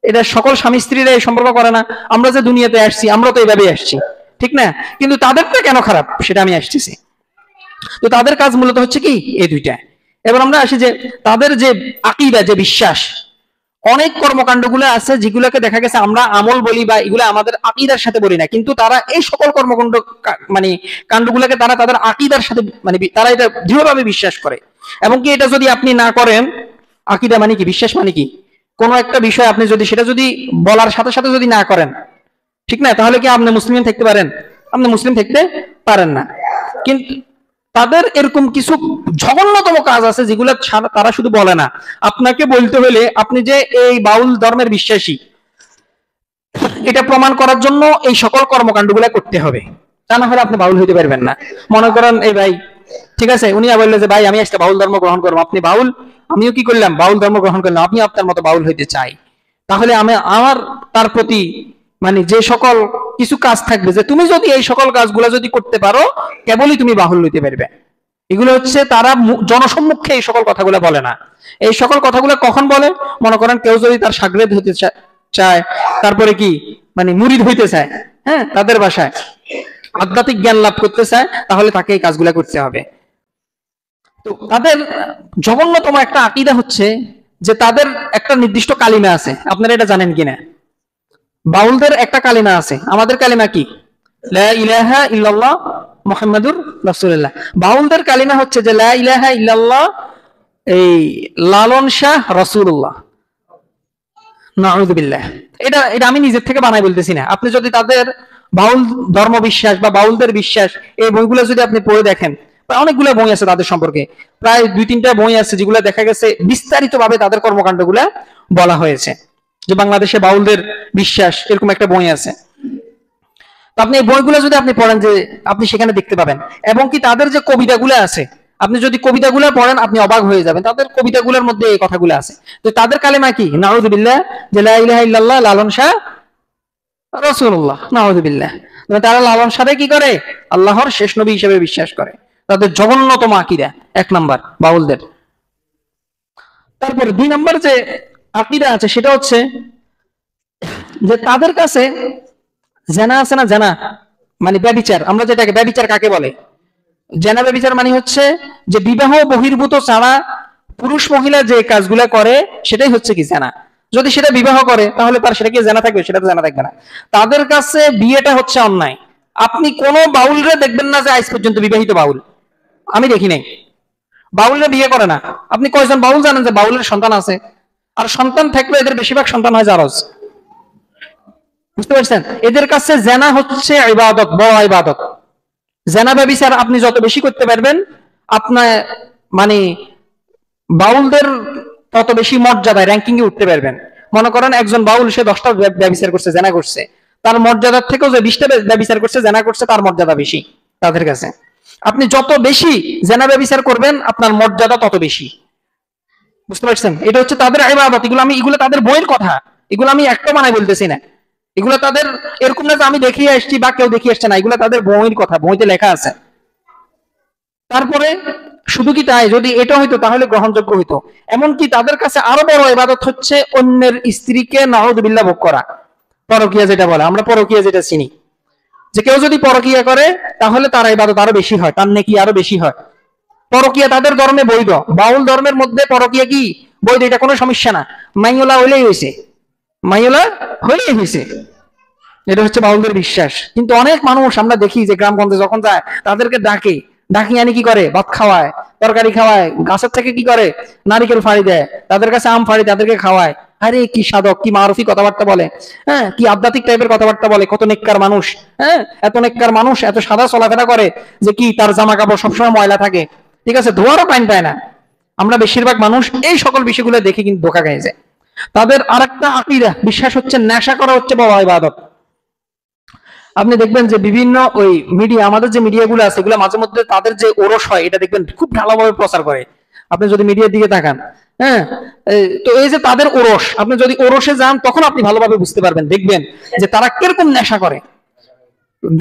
এটা সকল স্বামী স্ত্রীরা এই সম্পর্ক করে না। আমরা যে দুনিয়াতে আসছি, আমরা তো এইভাবেই আসছি, ঠিক না? কিন্তু তাদেরটা কেন খারাপ, সেটা আমি আসতেছি। তো তাদের কাজ মূলত হচ্ছে কি এই দুইটা। এবার আমরা আসি যে তাদের যে আকীদা, যে বিশ্বাস, অনেক কর্মকাণ্ডগুলো আছে যেগুলোকে দেখা গেছে আমরা আমল বলি বা এগুলো আমাদের আকীদার সাথে বলি না, কিন্তু তারা এই সকল কর্মকাণ্ড মানে কাণ্ডগুলোকে তারা তাদের আকীদার সাথে মানে তারা এটা দৃঢ়ভাবে বিশ্বাস করে। এবং কি এটা যদি আপনি না করেন, আকীদা মানে কি, বিশ্বাস মানে কি, কোনো একটা বিষয় আপনি যদি সেটা যদি বলার সাথে সাথে যদি না করেন, ঠিক না, তাহলে কি আপনি মুসলিম থাকতে পারেন? আপনি মুসলিম থাকতে পারেন না। কিন্তু তাদের এরকম কিছু জঘন্যতম কাজ আছে যেগুলো তারা শুধু বলে না, আপনাকে বলতে হলে আপনি যে এই বাউল ধর্মের বিশ্বাসী, এটা প্রমাণ করার জন্য এই সকল কর্মকাণ্ডগুলো করতে হবে। তা না হলে আপনি বাউল হইতে পারবেন না। মনে করেন এই ভাই, ঠিক আছে, উনি বললো যে ভাই আমি একটা বাউল ধর্ম গ্রহণ করবো, আপনি বাউল, আমিও কি করলাম, বাউল ধর্ম গ্রহণ করলাম, আপনি আপনার মতো বাউল হইতে চাই, তাহলে আমি আমার তার প্রতি মানে যে সকল কিছু কাজ থাকবে, যে তুমি যদি এই সকল কাজগুলো যদি করতে পারো, কেবলই তুমি বাহুল হইতে পারবে। এগুলো হচ্ছে তারা জনসম্মুখে এই সকল কথাগুলো বলে না। এই সকল কথাগুলো কখন বলে? মনে করেন কেউ যদি তার সাগরেদ হতে চায়, তারপরে কি মানে মুরিদ হইতে চায়, হ্যাঁ, তাদের ভাষায় আধ্যাত্মিক জ্ঞান লাভ করতে চায়, তাহলে তাকে এই কাজগুলো করতে হবে। তো তাদের জঘন্যতম একটা আকীদা হচ্ছে যে তাদের একটা নির্দিষ্ট কালিমা আছে। আপনারা এটা জানেন কিনা? বাউলদের একটা কালিমা আছে, আমাদের কালিমা কি? লা ইলাহা ইল্লাল্লাহ মুহাম্মাদুর রাসূলুল্লাহ। বাউলদের কালিমা হচ্ছে যে লা ইলাহা ইল্লাল্লাহ, এই লালন শাহ রাসূলুল্লাহ, নাউযুবিল্লাহ। এটা এটা আমি নিজের থেকে বানাই বলতেছি না। আপনি যদি তাদের বাউল ধর্ম বিশ্বাস বা বাউলদের বিশ্বাস এই বইগুলো যদি আপনি পড়ে দেখেন, অনেকগুলো বই আছে তাদের সম্পর্কে, প্রায় 2-3টা বই আছে যেগুলো দেখা গেছে বিস্তারিত ভাবে তাদের কর্মকাণ্ডগুলা বলা হয়েছে। যে বাংলাদেশে বাউলদের বিশ্বাস এরকম একটা বই আছে। আপনি এই বইগুলো যদি আপনি পড়েন, যে আপনি সেখানে দেখতে পাবেন। এবং কি তাদের যে কবিতাগুলো আছে, আপনি যদি কবিতাগুলো পড়েন আপনি অবাক হয়ে যাবেন। তাদের কবিতাগুলোর মধ্যে এই কথাগুলো আছে। তো তাদের কালেমা কি? নাউযুবিল্লাহ, যে লা ইলাহা ইল্লাল্লাহ লালন শাহ রাসূলুল্লাহ, নাউযুবিল্লাহ। তারা লালন শাহে কি করে? আল্লাহর শেষ নবী হিসেবে বিশ্বাস করে। তাদের জঘন্যতম আকীদা 1 নাম্বার বাউলদের। তারপর 2 নাম্বার যে আকীদা আছে সেটা হচ্ছে যে তাদের কাছে জানা আছে না, জানা মানে ব্যভিচার। আমরা যেটাকে ব্যভিচার কাকে বলে? জানা ব্যভিচার মানে হচ্ছে যে বিবাহ বহির্ভূত ছাড়া পুরুষ মহিলা যে কাজগুলো করে সেটাই হচ্ছে কি জানা। যদি সেটা বিবাহ করে তাহলে তার সেটা কি জানা থাকবে? সেটা তো জানা থাকবে না। তাদের কাছে বিয়েটা হচ্ছে অন্যায়। আপনি কোন বাউলরে দেখবেন না যে আজ পর্যন্ত বিবাহিত বাউল আমি দেখি নাই। বাউলরা বিয়ে করে না। আপনি কয়জন বাউল জানেন যে বাউলের সন্তান আছে? আর সন্তান থাকলে এদের বেশিরভাগ সন্তান হয় জারজ। বুঝতে পারছেন? এদের কাছে জেনা হচ্ছে ইবাদত, বড় ইবাদত। জেনা ব্যভিচার আপনি যত বেশি করতে পারবেন, আপনার মানে বাউলদের তত বেশি মর্যাদায় র্যাঙ্কিং এ উঠতে পারবেন। মনে করেন একজন বাউল সে 10টা ব্যভিচার করছে, জেনা করছে, তার মর্যাদার থেকেও যে 20টা ব্যভিচার করছে, জেনা করছে, তার মর্যাদা বেশি তাদের কাছে। আপনি যত বেশি জেনা ব্যভিচার করবেন আপনার মর্যাদা তত বেশি। বুঝতে পারছেন? এটা হচ্ছে তাদের ইবাদত। এগুলো তাদের বইয়ের কথা, এগুলো আমি একটা বানাই বলতেছি না। এগুলো তাদের এরকম না যে আমি দেখিয়ে আসছি বা কেউ দেখিয়ে আসছে না, এগুলো তাদের বইয়ের কথা, বইতে লেখা আছে। তারপরে শুধু কি তাই? যদি এটা হইতো তাহলে গ্রহণযোগ্য হইতো। এমনকি তাদের কাছে আরো বড় ইবাদত হচ্ছে অন্যের স্ত্রীকে নাউযুবিল্লাহ ভোগ করা, পরকিয়া যেটা বলে, আমরা পরকিয়া যেটা চিনি। যে কেউ যদি পরকিয়া করে তাহলে তার ইবাদত আরো বেশি হয়, তার নেকি আরো বেশি হয়। পরকিয়া তাদের ধর্মে বৈধ, বাউল ধর্মের মধ্যে পরকিয়া কি বৈধ? এটা কোনো সমস্যা না, মাইওলা হইলেই হয়েছে, মাইওলা হইলেই হয়েছে। এটা হচ্ছে বাউলদের বিশ্বাস। কিন্তু অনেক মানুষ আমরা দেখি যে গ্রামগঞ্জে যখন যায় তাদেরকে ডাকি আনি কি করে? ভাত খাওয়ায়, তরকারি খাওয়ায়, গাছের থেকে কি করে? নারিকেল ফাড়ি দেয়, তাদের কাছে আম ফাড়ি তাদেরকে খাওয়ায়। আরে কি সাধক, কি মারুফি কথাবার্তা বলে, হ্যাঁ, কি আধ্যাত্মিক টাইপের কথাবার্তা বলে। কত নেককার মানুষ, হ্যাঁ, এত নেককার মানুষ এত সাদা চলাফেরা করে যে কি তার জামা কাপড় সবসময় ময়লা থাকে, ঠিক আছে, ধোয়ারও পানি পায় না। আমরা বেশিরভাগ মানুষ এই সকল বিষয়গুলো দেখে কিন্তু ধোঁকা খেয়ে যায়। তাদের আরেকটা আকীদা বিশ্বাস হচ্ছে নেশা করা হচ্ছে বড় ইবাদত। আপনি দেখবেন যে বিভিন্ন ওই মিডিয়া, আমাদের যে মিডিয়াগুলো আছে এগুলো মাঝে মধ্যে তাদের যে ওরস হয় এটা দেখবেন খুব ঢালাভাবে প্রচার করে। আপনি যদি মিডিয়ার দিকে তাকান, হ্যাঁ, তো এই যে তাদের ওরস, আপনি যদি ওরসে যান তখন আপনি ভালোভাবে বুঝতে পারবেন, দেখবেন যে তারা কিরকম নেশা করে।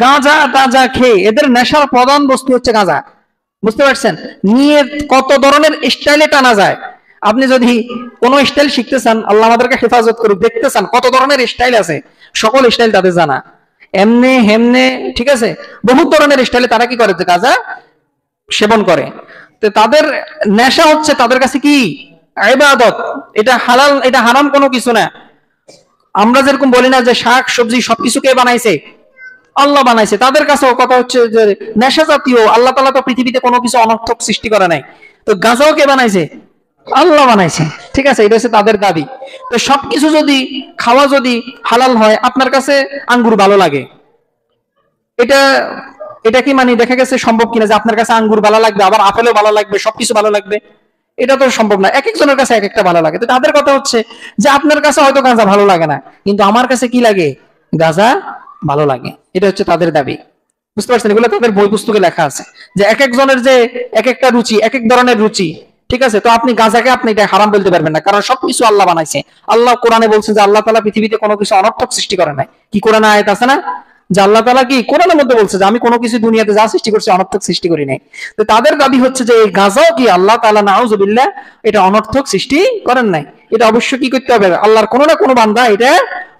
গাঁজা টাজা খেয়ে এদের নেশার প্রধান বস্তু হচ্ছে গাঁজা। বুঝতে পারছেন? নিয়ে কত ধরনের স্টাইলে টানা যায়। আপনি যদি কোন স্টাইল শিখতে চান, আল্লাহ আমাদেরকে হেফাজত করুক, দেখতে চান কত ধরনের স্টাইল আছে, সকল স্টাইল তাদের জানা, এমনে হেমনে, ঠিক আছে, বহু ধরনের স্টাইলে তারা কি করে? গাঁজা সেবন করে। তো তাদের নেশা হচ্ছে তাদের কাছে কি ইবাদত। এটা হালাল, এটা হারাম কোনো কিছু না। আমরা যেরকম বলি না যে শাক সবজি সবকিছু কে বানাইছে? আল্লাহ বানাইছে। তাদের কাছেও কথা হচ্ছে যে নেশা জাতীয়, আল্লাহ তাআলা তো পৃথিবীতে কোনো কিছু অনর্থক সৃষ্টি করে নাই, তো গাঁজাও কে বানাইছে? আল্লাহ বানাইছে, ঠিক আছে, এটা হচ্ছে তাদের দাবি। তো সবকিছু যদি খাওয়া যদি হালাল হয়, আপনার কাছে আঙ্গুর ভালো লাগে, এটা এটা কি মানে দেখা গেছে সম্ভব কিনা যে আপনার কাছে আঙ্গুর ভালো লাগবে আবার আপেলও ভালো লাগবে, সবকিছু ভালো লাগবে? এটা তো সম্ভব না। এক একজনের কাছে এক একটা ভালো লাগে। তো তাদের কথা হচ্ছে যে আপনার কাছে হয়তো গাঁজা ভালো লাগে না, কিন্তু আমার কাছে কি লাগে? গাঁজা ভালো লাগে। এটা হচ্ছে তাদের দাবি। বুঝতে পারছেন? এগুলো তাদের বই পুস্তকে লেখা আছে যে এক একজনের যে এক একটা রুচি, এক এক ধরনের রুচি, ঠিক আছে। তো আপনি গাঁজাকে আপনি এটা হারাম বলতে পারবেন না, কারণ সবকিছু আল্লাহ বানাইছে। আল্লাহ কোরআনে বলছেন যে আল্লাহ তাআলা পৃথিবীতে কোনো কিছু অনর্থক সৃষ্টি করে নাই। কি কোরআনে আয়াত আছে না যে আল্লাহ তাআলা কি কোরআনের মধ্যে বলছে যে আমি কোনো কিছু দুনিয়াতে যা সৃষ্টি করছি অনর্থক সৃষ্টি করি নাই। তো তাদের দাবি হচ্ছে যে এই গাঁজাও কি আল্লাহ তাআলা নাউযুবিল্লাহ এটা অনর্থক সৃষ্টি করেন নাই। এটা অবশ্যই কি করতে হবে? আল্লাহর কোনো না কোনো বান্দা এটা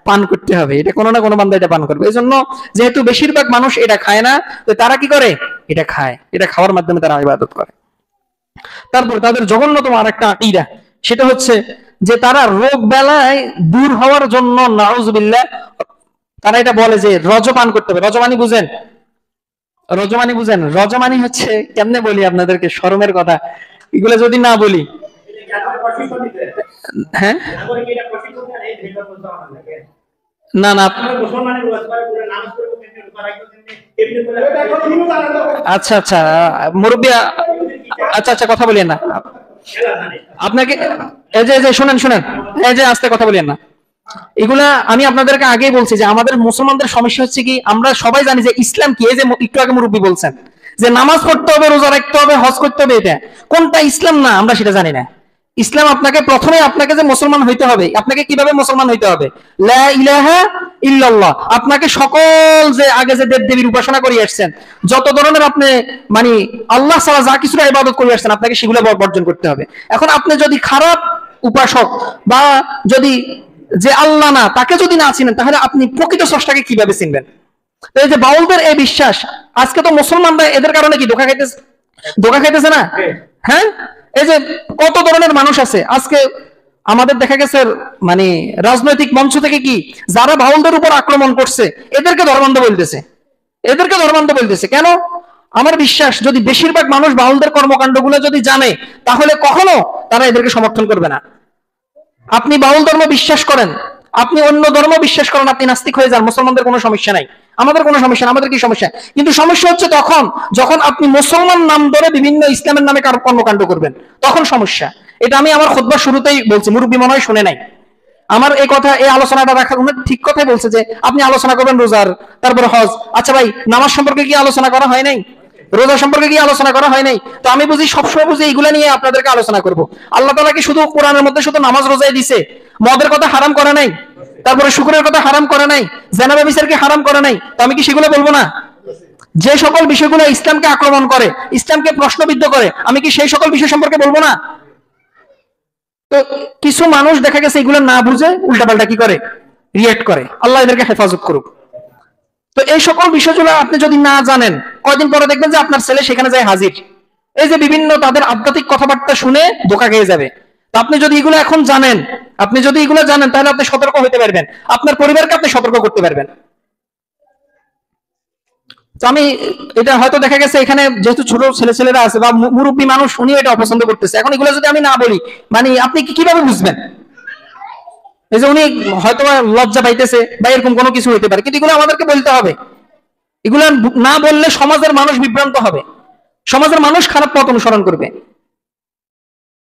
পান করতে হবে, এটা কোনো না কোনো বান্দা এটা পান করবে। এই জন্য যেহেতু বেশিরভাগ মানুষ এটা খায় না, তো তারা কি করে? এটা খায়, এটা খাওয়ার মাধ্যমে তারা ইবাদত করে। তারপর তাদের জঘন্যতম আরেকটা আকীদা, সেটা হচ্ছে যে তারা রোগ বেলায় দূর হওয়ার জন্য নাউযুবিল্লাহ তারা এটা বলে যে রজপান করতে হবে। রজপানি বুঝেন? রজমানি বুঝেন? রজমানি হচ্ছে, কেমনে বলি আপনাদেরকে, শরমের কথা, এগুলো যদি না বলি। হ্যাঁ, না না, আচ্ছা আচ্ছা মুরব্বী, আচ্ছা আচ্ছা কথা বলিয়েন না আপনাকে। এই যে শুনেন শুনেন, এই যে আস্তে কথা বলিয়েন না। এগুলা আমি আপনাদেরকে আগেই বলছি যে আমাদের মুসলমানদের সমস্যা হচ্ছে কি, আমরা সবাই জানি যে ইসলাম কি। এই যে একটু আগে মুরব্বী বলছেন যে নামাজ পড়তে হবে, রোজা রাখতে হবে, হজ করতে হবে, এটা কোনটা ইসলাম না আমরা সেটা জানি না। ইসলাম আপনাকে প্রথমে আপনাকে যে মুসলমান হইতে হবে, আপনাকে কিভাবে মুসলমান হইতে হবে, লা ইলাহা ইল্লাল্লাহ। আপনাকে সকল যে আগে যে দেব দেবীর উপাসনা করে আসছেন, যত ধরনের আপনি মানে আল্লাহ ছাড়া যা কিছু ইবাদত করে আসছেন, আপনাকে সেগুলো বর্জন করতে হবে। এখন আপনি যদি খারাপ উপাসক বা যদি যে আল্লাহ না তাকে যদি না চিনেন, তাহলে আপনি প্রকৃত স্রষ্টাকে কিভাবে চিনবেন? তো এই যে বাউলদের এই বিশ্বাস, আজকে তো মুসলমানরা এদের কারণে কি ধোঁকা খাইতেছে না? হ্যাঁ, এই যে কত ধরনের মানুষ আছে আজকে আমাদের দেখা গেছে মানে রাজনৈতিক মঞ্চ থেকে কি যারা বাউলদের উপর আক্রমণ করছে এদেরকে ধর্মান্ধ বলতেছে। কেন? আমার বিশ্বাস যদি বেশিরভাগ মানুষ বাউলদের কর্মকাণ্ডগুলো যদি জানে, তাহলে কখনো তারা এদেরকে সমর্থন করবে না। আপনি বাউল ধর্ম বিশ্বাস করেন, আপনি অন্য ধর্ম বিশ্বাস করেন, আপনি নাস্তিক হয়ে যান, মুসলমানদের কোনো সমস্যা নাই, আমাদের কোনো সমস্যা না। আমাদের কি সমস্যা? কিন্তু সমস্যা হচ্ছে তখন যখন আপনি মুসলমান নাম ধরে বিভিন্ন ইসলামের নামে কর্মকাণ্ড করবেন, তখন সমস্যা। এটা আমি আমার খুতবার শুরুতেই বলছি, মুরব্বী মনে হয় শুনে নাই আমার এই কথা, এই আলোচনাটা রাখা। উনি ঠিক কথাই বলছে যে আপনি আলোচনা করবেন রোজার, তারপরে হজ। আচ্ছা ভাই, নামাজ সম্পর্কে কি আলোচনা করা হয় নাই? রোজা সম্পর্কে কি আলোচনা করা হয় নাই? তো আমি বুঝি সবসময় বুঝি এইগুলা নিয়ে আপনাদেরকে আলোচনা করব। আল্লাহ তাআলা কি শুধু কোরআনের মধ্যে শুধু নামাজ রোজাই দিছে, মদের কথা হারাম করে নাই, তারপরে শুকরের কথা হারাম করে নাই, জিনা ব্যভিচারকে হারাম করে নাই? তো আমি কি সেগুলো বলবো না? যে সকল বিষয়গুলো ইসলামকে আক্রমণ করে, ইসলামকে প্রশ্নবিদ্ধ করে, আমি কি সেই সকল বিষয় সম্পর্কে বলবো না? তো কিছু মানুষ দেখা গেছে এগুলো না বুঝে উল্টাপাল্টা কি করে, রিয়েক্ট করে। আল্লাহ এদেরকে হেফাজত করুক। তো এই সকল বিষয়গুলো আপনি যদি না জানেন, কয়দিন পরে দেখবেন যে আপনার ছেলে সেখানে যায় হাজির, এই যে বিভিন্ন তাদের আধ্যাত্মিক কথাবার্তা শুনে ধোঁকা খেয়ে যাবে। তো আপনি যদি এগুলো এখন জানেন, তাহলে আপনি সতর্ক হতে পারবেন, আপনার পরিবারকে আপনি সতর্ক করতে পারবেন। তো আমি এটা হয়তো দেখা গেছে এখানে যেহেতু ছোট ছেলেরা আছে বা মুরব্বী মানুষ, উনি এটা অপছন্দ করতেছে। এখন এগুলো যদি আমি না বলি, মানে আপনি কিভাবে বুঝবেন? এই যে উনি হয়তো লজ্জা পাইতেছে বা এরকম কোনো কিছু হইতে পারে, কিন্তু এগুলো আমাদেরকে বলতে হবে। এগুলো না বললে সমাজের মানুষ বিভ্রান্ত হবে, সমাজের মানুষ খারাপ পথ অনুসরণ করবে।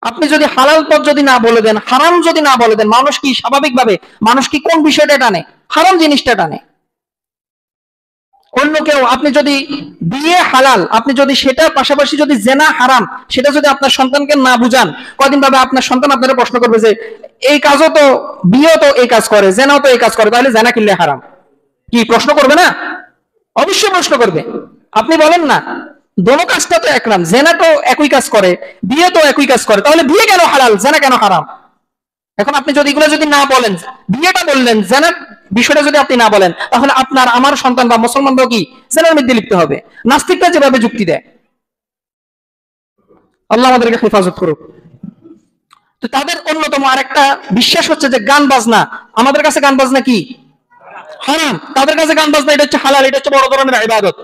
আপনি যদি হালাল পথ যদি না বলে দেন, হারাম যদি না বলে দেন, মানুষ কি স্বাভাবিকভাবে, মানুষ কি কোন বিষয়টা টানে? হারাম জিনিসটা টানে। অন্য কেউ, আপনি যদি বিয়ে হালাল, আপনি যদি সেটার পাশাপাশি যদি জেনা হারাম, সেটা যদি আপনার সন্তানকে না বুঝান, কদিন ভাবে আপনার সন্তান আপনারা প্রশ্ন করবে যে এই কাজও তো, বিয়েও তো এই কাজ করে, জেনাও তো এই কাজ করে, তাহলে জেনা কিনলে হারাম? কি প্রশ্ন করবে না? অবশ্যই প্রশ্ন করবে। আপনি বলেন না দোনো কাজটা তো একরাম, জেনা তো একই কাজ করে, বিয়ে তো একই কাজ করে, তাহলে বিয়ে কেন হালাল, জেনা কেন হারাম? এখন আপনি যদি এগুলো যদি না বলেন, বিয়েটা বললেন, জেনার বিষয়টা যদি আপনি না বলেন, তাহলে আপনার আমার সন্তান বা মুসলমানরাও কি জেনার মধ্যে লিপ্ত হবে? নাস্তিকরা যেভাবে যুক্তি দেয়। আল্লাহ আমাদেরকে হেফাজত করুক। তো তাদের অন্যতম আরেকটা বিশ্বাস হচ্ছে যে গান বাজনা, আমাদের কাছে গান বাজনা কি হারাম, তাদের কাছে গান বাজনা এটা হচ্ছে হালাল, এটা হচ্ছে বড় ধরনের ইবাদত।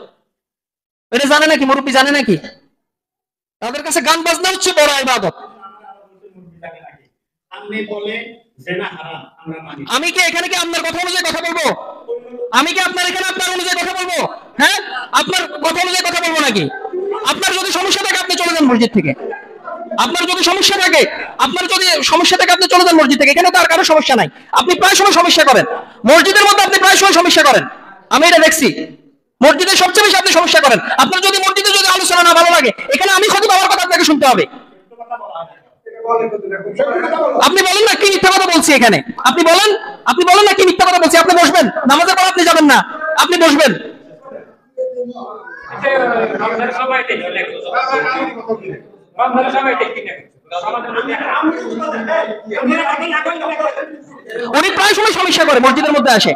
এটা জানে নাকি মুরব্বী, জানে নাকি? তাদের কাছে গান বাজনা হচ্ছে বড় ইবাদত। আমি কি এখানে কি আপনার কথা অনুযায়ী কথা বলবো? আমি কি আপনার এখানে আপনার অনুযায়ী কথা বলবো? হ্যাঁ, আপনার কথা অনুযায়ী কথা বলবো নাকি? আপনার যদি সমস্যা থাকে আপনি চলে যান মসজিদ থেকে। আপনার যদি সমস্যা থাকে, আপনি চলে যান মসজিদ থেকে। এখানে তো আর কারো সমস্যা নাই। আপনি প্রায় সময় সমস্যা করেন মসজিদের মধ্যে, আপনি প্রায় সময় সমস্যা করেন, আমি এটা দেখছি। মসজিদে সবচেয়ে বেশি আপনি সমস্যা করেন। আপনার যদি মসজিদে যদি আলোচনা না ভালো লাগে, এখানে আমি খতিব, আমার কথা আপনাকে শুনতে হবে। আপনি বলেন না কি মিথ্যা কথা বলছি এখানে, আপনি বলেন না কি মিথ্যা কথা বলছি। আপনি বসবেন, নামাজের পর আপনি যাবেন না, আপনি বসবেন। উনি প্রায় সময় সমস্যা করে, মসজিদের মধ্যে আসে।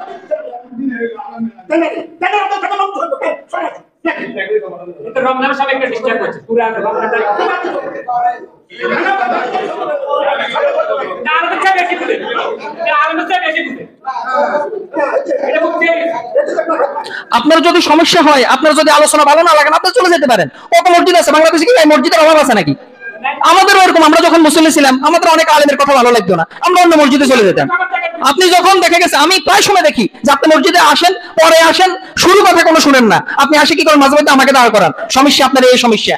রমজানের সময় একটা ডিস্টার্ব করছে পুরো রমজানটা বেশি বুঝে, এটা বুঝতে আপনার যদি সমস্যা হয়, আপনার যদি আলোচনা ভালো না লাগে, আপনি চলে যেতে পারেন। কত মসজিদ আছে বাংলাদেশে, কি এই মসজিদের অভাব আছে নাকি? আমাদেরও এরকম, আমরা যখন মুসলিম ছিলাম আমাদের অনেক আলেমের কথা ভালো লাগতো না, আমরা অন্য মসজিদে চলে যেতাম। আপনি যখন দেখা গেছে, আমি প্রায় সময় দেখি যে আপনি মসজিদে আসেন, পরে আসেন, শুরু কথা কোনো শুনেন না, আপনি আসে কি করেন, মাঝে মধ্যে আমাকে দাঁড় করান, সমস্যা আপনার এই সমস্যা।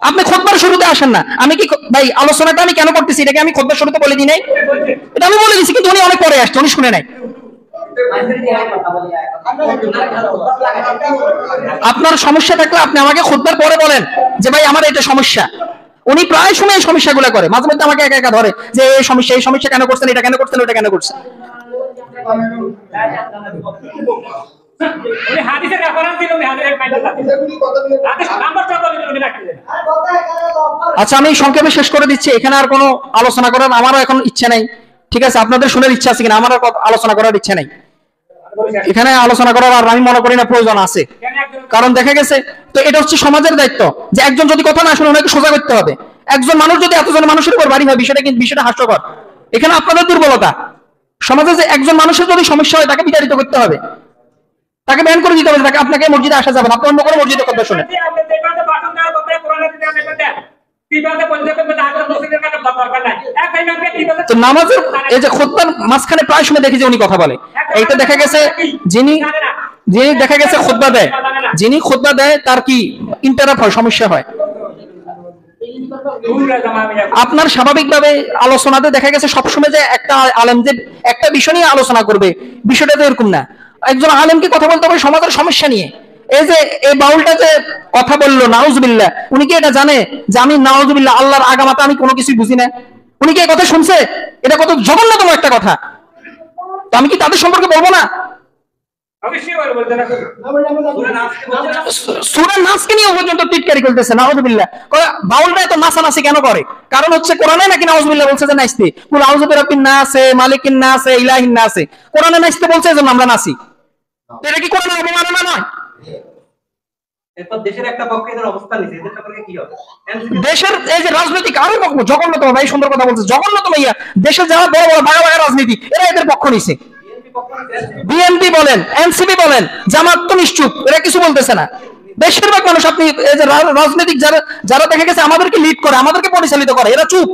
আপনি খুতবার শুরুতে আসেন না, আমি কি ভাই আলোচনাটা আমি কেন করতেছি, এটাকে আমি খুতবার শুরুতে বলে দিই নাই? এটা আমি বলে দিচ্ছি, কিন্তু উনি অনেক পরে আসছে, উনি শুনে নাই। আপনার সমস্যা থাকলে আপনি আমাকে খুতবার পরে বলেন যে ভাই আমার এটা সমস্যা। উনি প্রায় সময় এই সমস্যাগুলো করে, মাঝে মধ্যে আমাকে একা একা ধরে যে এই সমস্যা কেন করছেন, এটা কেন করছেন, ওটা কেন করছেন। আচ্ছা, আমি সংক্ষেপে শেষ করে দিচ্ছি, এখানে আর কোনো আলোচনা করার আমারও এখন ইচ্ছা নাই। ঠিক আছে, আপনাদের শোনার ইচ্ছা আছে কিনা? আমার আলোচনা করার ইচ্ছা নাই, এখানে আলোচনা করার আর আমি মনে করি না প্রয়োজন আছে। কারণ দেখা গেছে, তো এটা হচ্ছে সমাজের দায়িত্ব যে একজন যদি কথা না শুনে ওনাকে সোজা করতে হবে। একজন মানুষ যদি এতজন মানুষের উপর বাড়ি হয়, বিষয়টা হাস্যকর। এখানে আপনাদের দুর্বলতা, সমাজে যে একজন মানুষের যদি সমস্যা হয় তাকে বিতাড়িত করতে হবে, তাকে ব্যান করে দিতে হবে, তাকে আপনাকে মসজিদে আসা যাবে না, আপনি অন্য কোনো মসজিদে কথা শুনেন। তো নামাজের এই যে খুতবার মাঝখানে প্রায় সময় দেখি যে উনি কথা বলে, এইটা দেখা গেছে যিনি দেখা গেছে খুতবা দেয়, যিনি খুতবা দেয় তার কি ইন্টারাপ্ট হয়, সমস্যা হয়। আপনার স্বাভাবিকভাবে আলোচনাতে দেখা গেছে সবসময় যে একটা আলেম যে একটা বিষয় নিয়ে আলোচনা করবে, বিষয়টা তো এরকম না। একজন আলেমকে কথা বলতে হবে সমাজের সমস্যা নিয়ে। এই যে এই বাউলটা যে কথা বললো নাউজুবিল্লাহ, উনি কি এটা জানে যে আমি নাউজুবিল্লাহ আল্লাহর আগামাতে আমি কোনো কিছুই বুঝি না? উনি কি এই কথা শুনছে? এটা কত জঘন্যতম একটা কথা, তো আমি কি তাদের সম্পর্কে বলবো না? সূরা নাসকে নিয়ে পর্যন্ত টিটকারি করতেছে নাউজুবিল্লাহ। বাউলটা এত নাচানাচি কেন করে? কারণ হচ্ছে কোরআনে নাকি নাউজুবিল্লাহ বলছে যে নাচতে, কুল আউযু বিরাব্বিন নাস, মালিকিন নাস, ইলাহিন নাস, কোরআনে নাচতে বলছে এজন্য আমরা নাচি। এটা কি কোরআনের অবমাননা নয়? দেশের একটা পক্ষে এদের অবস্থান নিছে, এদের সম্পর্কে কি হবে? দেশের এই যে রাজনৈতিক আরো জঘন্যতম, ভাই সুন্দর কথা বলছে, জঘন্যতম ইয়া দেশের যারা বড় বড় ভাগা ভাগা রাজনীতি, এরা এদের পক্ষ নিছে। বিএনপি বলেন, এনসিপি বলেন, জামাত তো নিশ্চুপ, এরা কিছু বলতেছে না। বেশিরভাগ মানুষ, আপনি এই যে রাজনৈতিক যারা দেখা গেছে আমাদেরকে লিড করে, আমাদেরকে পরিচালিত করে, এরা চুপ।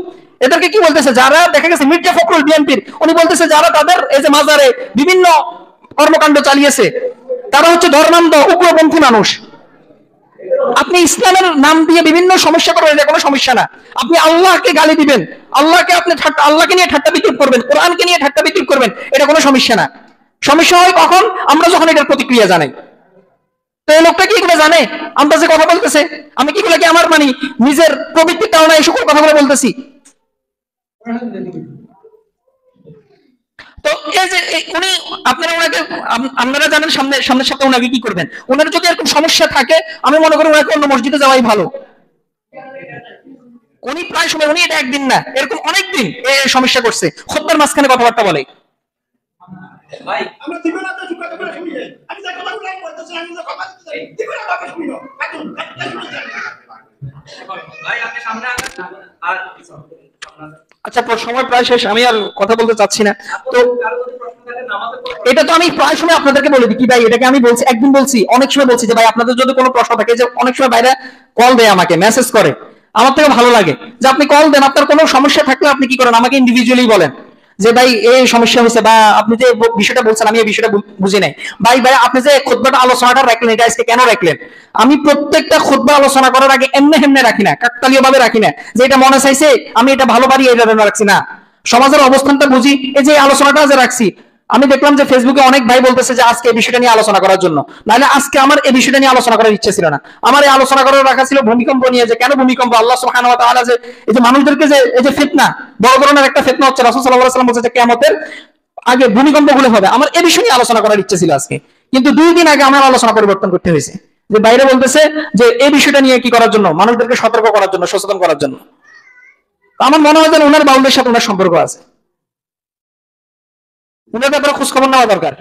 এদেরকে কি বলতেছে? যারা দেখা গেছে মির্জা ফখরুল বিএনপির, উনি বলতেছে যারা তাদের এই যে মাজারে বিভিন্ন কর্মকাণ্ড চালিয়েছে তারা হচ্ছে ধর্মান্ধ উগ্রপন্থী মানুষ। আপনি ইসলামের নাম দিয়ে বিভিন্ন সমস্যা করবেন, এটা কোনো সমস্যা না। আপনি আল্লাহকে গালি দিবেন, আল্লাহকে আপনি আল্লাহকে নিয়ে ঠাট্টা বিদ্রুপ করবেন, কোরআনকে নিয়ে ঠাট্টা বিদ্রুপ করবেন, এটা কোনো সমস্যা না। সমস্যা হয় কখন? আমরা যখন এটার প্রতিক্রিয়া জানাই। তো এই লোকটা কি এগুলো জানে? আমরা যে কথা বলতেছে, আমি কি এগুলো কি আমার মানে নিজের প্রবৃত্তির কারণে এই সকল কথাগুলো বলতেছি? তো এই যে উনি আপনারা জানেন সামনের সপ্তাহে উনাকে কি করবেন। ওনার যদি এরকম সমস্যা থাকে, আমি মনে করি ওনাকে অন্য মসজিদে যাওয়াই ভালো। উনি প্রায় সময়, উনি এটা একদিন না, এরকম অনেকদিন এই সমস্যা করছে, খুতবার মাঝখানে কথাবার্তা বলে। ভাই আমরা দিব না তো চুপটা করে শুনি যাই, আমি যা কথা বললাম বলতেছি, আমি যা কথা বলতেছি দিব না বাবা শুনি না, ভাই আপনি সামনে আসেন। আর আচ্ছা, সময় প্রায় শেষ, আমি আর কথা বলতে চাচ্ছি না। তো এটা তো আমি প্রায় সময় আপনাদেরকে বলে দিই কি ভাই, এটাকে আমি বলছি, একদিন বলছি, অনেক সময় বলছি যে ভাই আপনাদের যদি কোনো প্রশ্ন থাকে, যে অনেক সময় বাইরে কল দেয় আমাকে, মেসেজ করে, আমার থেকে ভালো লাগে যে আপনি কল দেন, আপনার কোনো সমস্যা থাকলে আপনি কি করেন আমাকে ইন্ডিভিজুয়ালি বলেন যে ভাই এই সমস্যা হয়েছে, বা আপনি যে বিষয়টা বলছেন আমি এই বিষয়টা বুঝি নাই, ভাই আপনি যে খুতবাটা আলোচনাটা রাখলেন এটা আজকে কেন রাখলেন? আমি প্রত্যেকটা খুতবা আলোচনা করার আগে এমনি হেমনে রাখি না, কাকতালীয় ভাবে রাখি না যে এটা মনে চাইছে আমি এটা ভালো পারি এই জন্য রাখছি না, সমাজের অবস্থানটা বুঝি। এই যে আলোচনাটা যে রাখছি, আমি দেখলাম যে ফেসবুকে অনেক ভাই বলতেছে যে আজকে এই বিষয়টা নিয়ে আলোচনা করার জন্য, নাহলে আজকে আমার এই বিষয়টা নিয়ে আলোচনা করার ইচ্ছা ছিল না। আমার এই আলোচনা করার রাখা ছিল ভূমিকম্প নিয়ে, যে কেন ভূমিকম্প, আল্লাহ সুবহানাহু ওয়া তাআলা যে এই যে মানুষদেরকে যে এই যে ফিতনা, বড় ধরনের একটা ফিতনা হচ্ছে, রাসূল সাল্লাল্লাহু আলাইহি ওয়াসাল্লাম বলছে যে কিয়ামতের আগে ভূমিকম্প গুলো হবে, আমার এই বিষয় নিয়ে আলোচনা করার ইচ্ছা ছিল আজকে, কিন্তু 2 দিন আগে আমার আলোচনা পরিবর্তন করতে হয়েছে, যে বাইরে বলতেছে যে এই বিষয়টা নিয়ে কি করার জন্য, মানুষদেরকে সতর্ক করার জন্য, সচেতন করার জন্য। আমার মনে হয় যে ওনার বাউলদের সাথে ওনার সম্পর্ক আছে, ওনার ব্যাপারে খোঁজ খবর নেওয়া দরকার।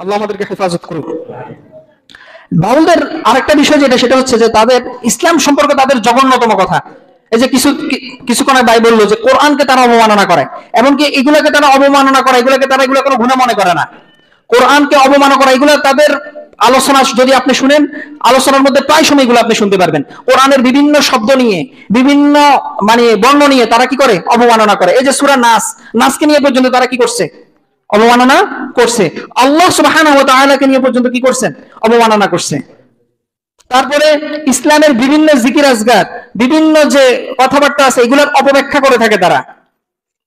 আল্লাহ আমাদেরকে হেফাজত করুক। বাউলদের আরেকটা বিষয় যেটা, সেটা হচ্ছে যে তাদের ইসলাম সম্পর্কে তাদের জঘন্যতম কথা, এই যে কিছুক্ষণ আগে ভাই বললো যে কোরআনকে তারা অবমাননা করে, এমনকি এগুলাকে তারা অবমাননা করে, এগুলো কোনো গুনাহ মনে করে না। কোরআনকে অবমাননা করা এগুলো তাদের আলোচনা যদি আপনি শুনেন, আলোচনার মধ্যে প্রায় সময় এগুলো আপনি শুনতে পারবেন। কোরআনের বিভিন্ন শব্দ নিয়ে, বিভিন্ন মানে বর্ণ নিয়ে তারা কি করে? অবমাননা করে। এই যে সূরা নাসকে নিয়ে পর্যন্ত তারা কি করছে? অবমাননা করছে। আল্লাহ সুবহানাহু ওয়া তাআলাকে নিয়ে পর্যন্ত কি করছেন? অবমাননা করছে। তারপরে ইসলামের বিভিন্ন জিকির আজগার, বিভিন্ন যে কথাবার্তা আছে এগুলোর অপব্যাখ্যা করে থাকে তারা।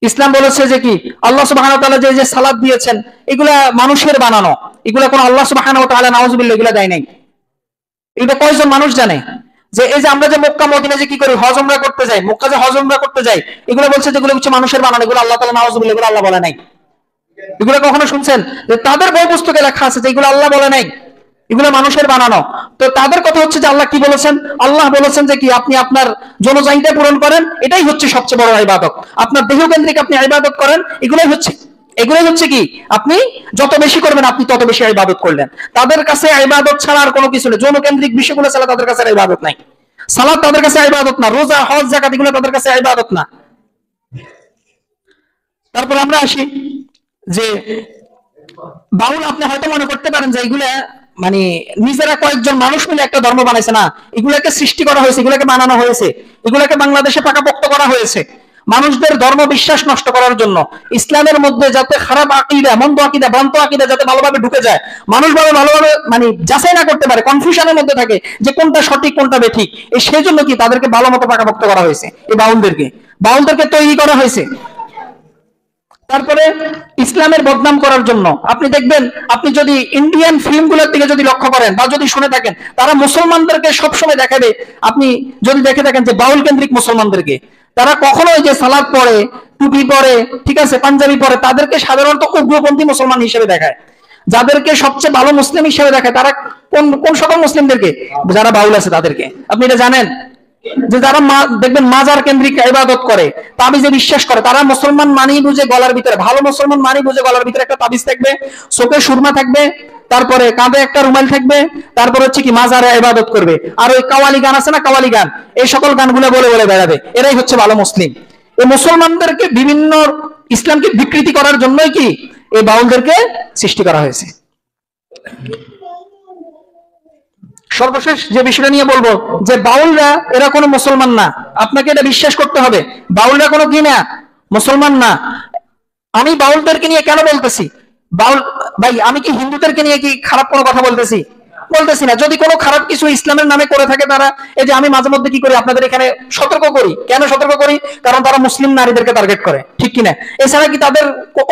ইসলাম বলেছে যে কি আল্লাহ সুবহানাহু ওয়া তাআলা যে সালাত দিয়েছেন এগুলা মানুষের বানানো, এগুলা কোন আল্লাহ সুবহানাহু ওয়া তাআলা নাউযুবিল্লাহ এগুলা দেয় নাই। এটা কয়জন মানুষ জানে? যে এই যে আমরা যে মক্কা মদিনা যে কি করি, হজ উমরা করতে যাই, মক্কা যে হজ উমরা করতে যাই, এগুলো বলছে যেগুলো হচ্ছে মানুষের বানানো, এগুলো আল্লাহ তাআলা নাউযুবিল্লাহ এগুলো আল্লাহ বলে নাই। এগুলো কখনো শুনছেন যে তাদের বই পুস্তকে লেখা আছে যে এগুলো আল্লাহ বলে নাই, এগুলো মানুষের বানানো? তো তাদের কথা হচ্ছে যে আল্লাহ কি বলেছেন? আল্লাহ বলেছেন যে কি আপনি আপনার জনচাহিদা পূরণ করেন, এটাই হচ্ছে সবচেয়ে বড় ইবাদত। আপনার দেহ কেন্দ্রিক আপনি ইবাদত করেন, এগুলোই হচ্ছে কি আপনি যত বেশি করবেন আপনি তত বেশি ইবাদত করলেন। তাদের কাছে ইবাদত ছাড়া আর কোনো কিছু নেই। জনকেন্দ্রিক বিষয়গুলো ছাড়া তাদের কাছে ইবাদত নাই। সালাত তাদের কাছে ইবাদত না, রোজা হজ যাকাত এগুলো তাদের কাছে ইবাদত না। তারপর আমরা আসি যে বাউল, আপনি হয়তো মনে করতে পারেন যে এগুলা মানে নিজেরা কয়েকজন মানুষ মিলে একটা ধর্ম বানাইছে, না, এগুলাকে সৃষ্টি করা হয়েছে, এগুলাকে বানানো হয়েছে, এগুলাকে বাংলাদেশে পাকাপোক্ত করা হয়েছে মানুষদের ধর্ম বিশ্বাস নষ্ট করার জন্য। ইসলামের মধ্যে যাতে খারাপ আকীদা, মন্দ আকীদা, ভ্রান্ত আকীদা যাতে ভালোভাবে ঢুকে যায়, মানুষ ভালোভাবে মানে যাচাই না করতে পারে, কনফিউশনের মধ্যে থাকে যে কোনটা সঠিক কোনটা বেঠিক। এই সেজন্য কি তাদেরকে ভালো মতো পাকাপোক্ত করা হয়েছে, এই বাউলদেরকে তৈরি করা হয়েছে। তারপরে ইসলামের বদনাম করার জন্য আপনি দেখবেন, আপনি যদি ইন্ডিয়ান ফিল্মগুলোর দিকে যদি লক্ষ্য করেন বা যদি শুনে থাকেন, তারা মুসলমানদেরকে সবসময় দেখাবে, আপনি যদি দেখে থাকেন যে বাউল কেন্দ্রিক মুসলমানদেরকে, তারা কখনো ওই যে সালাদ পড়ে, টুপি পরে, ঠিক আছে, পাঞ্জাবি পরে, তাদেরকে সাধারণত উগ্রপন্থী মুসলমান হিসেবে দেখায়। যাদেরকে সবচেয়ে ভালো মুসলিম হিসেবে দেখায় তারা কোন সকল মুসলিমদেরকে? যারা বাউল আছে তাদেরকে। আপনি এটা জানেন যে যারা দেখবেন মাজার কেন্দ্রিক ইবাদত করে, তাবিজে বিশ্বাস করে, তারা মুসলমান মানি বুঝে গলার ভিতরে, ভালো মুসলমান মানি বুঝে গলার ভিতরে একটা তাবিজ থাকবে, চোখে সুরমা থাকবে, তারপরে কাঁধে একটা রুমাল থাকবে, তারপর হচ্ছে কি মাজারে ইবাদত করবে। আর ওই কাওয়ালি গান আছে না, কাওয়ালি গান, এই সকল গানগুলো বলে বলে বেড়াবে, এরাই হচ্ছে ভালো মুসলিম। এই মুসলমানদেরকে বিভিন্ন ইসলামকে বিকৃতি করার জন্যই কি এই বাউলদেরকে সৃষ্টি করা হয়েছে। সর্বশেষ যে বিষয়টা নিয়ে বলবো যে বাউলরা এরা কোনো মুসলমান না, আপনাকে এটা বিশ্বাস করতে হবে। বাউলরা কোনো কি না, মুসলমান না। আমি বাউলদেরকে নিয়ে কেন বলতেছি? বাউল ভাই, আমি কি হিন্দুদেরকে নিয়ে কি খারাপ কোনো কথা বলতেছি না। যদি কোনো খারাপ কিছু ইসলামের নামে করে থাকে তারা, এই যে আমি মাঝে মধ্যে কি করি আপনাদের এখানে সতর্ক করি, কেন সতর্ক করি? কারণ তারা মুসলিম নারীদেরকে টার্গেট করে, ঠিক কিনা? এছাড়া কি তাদের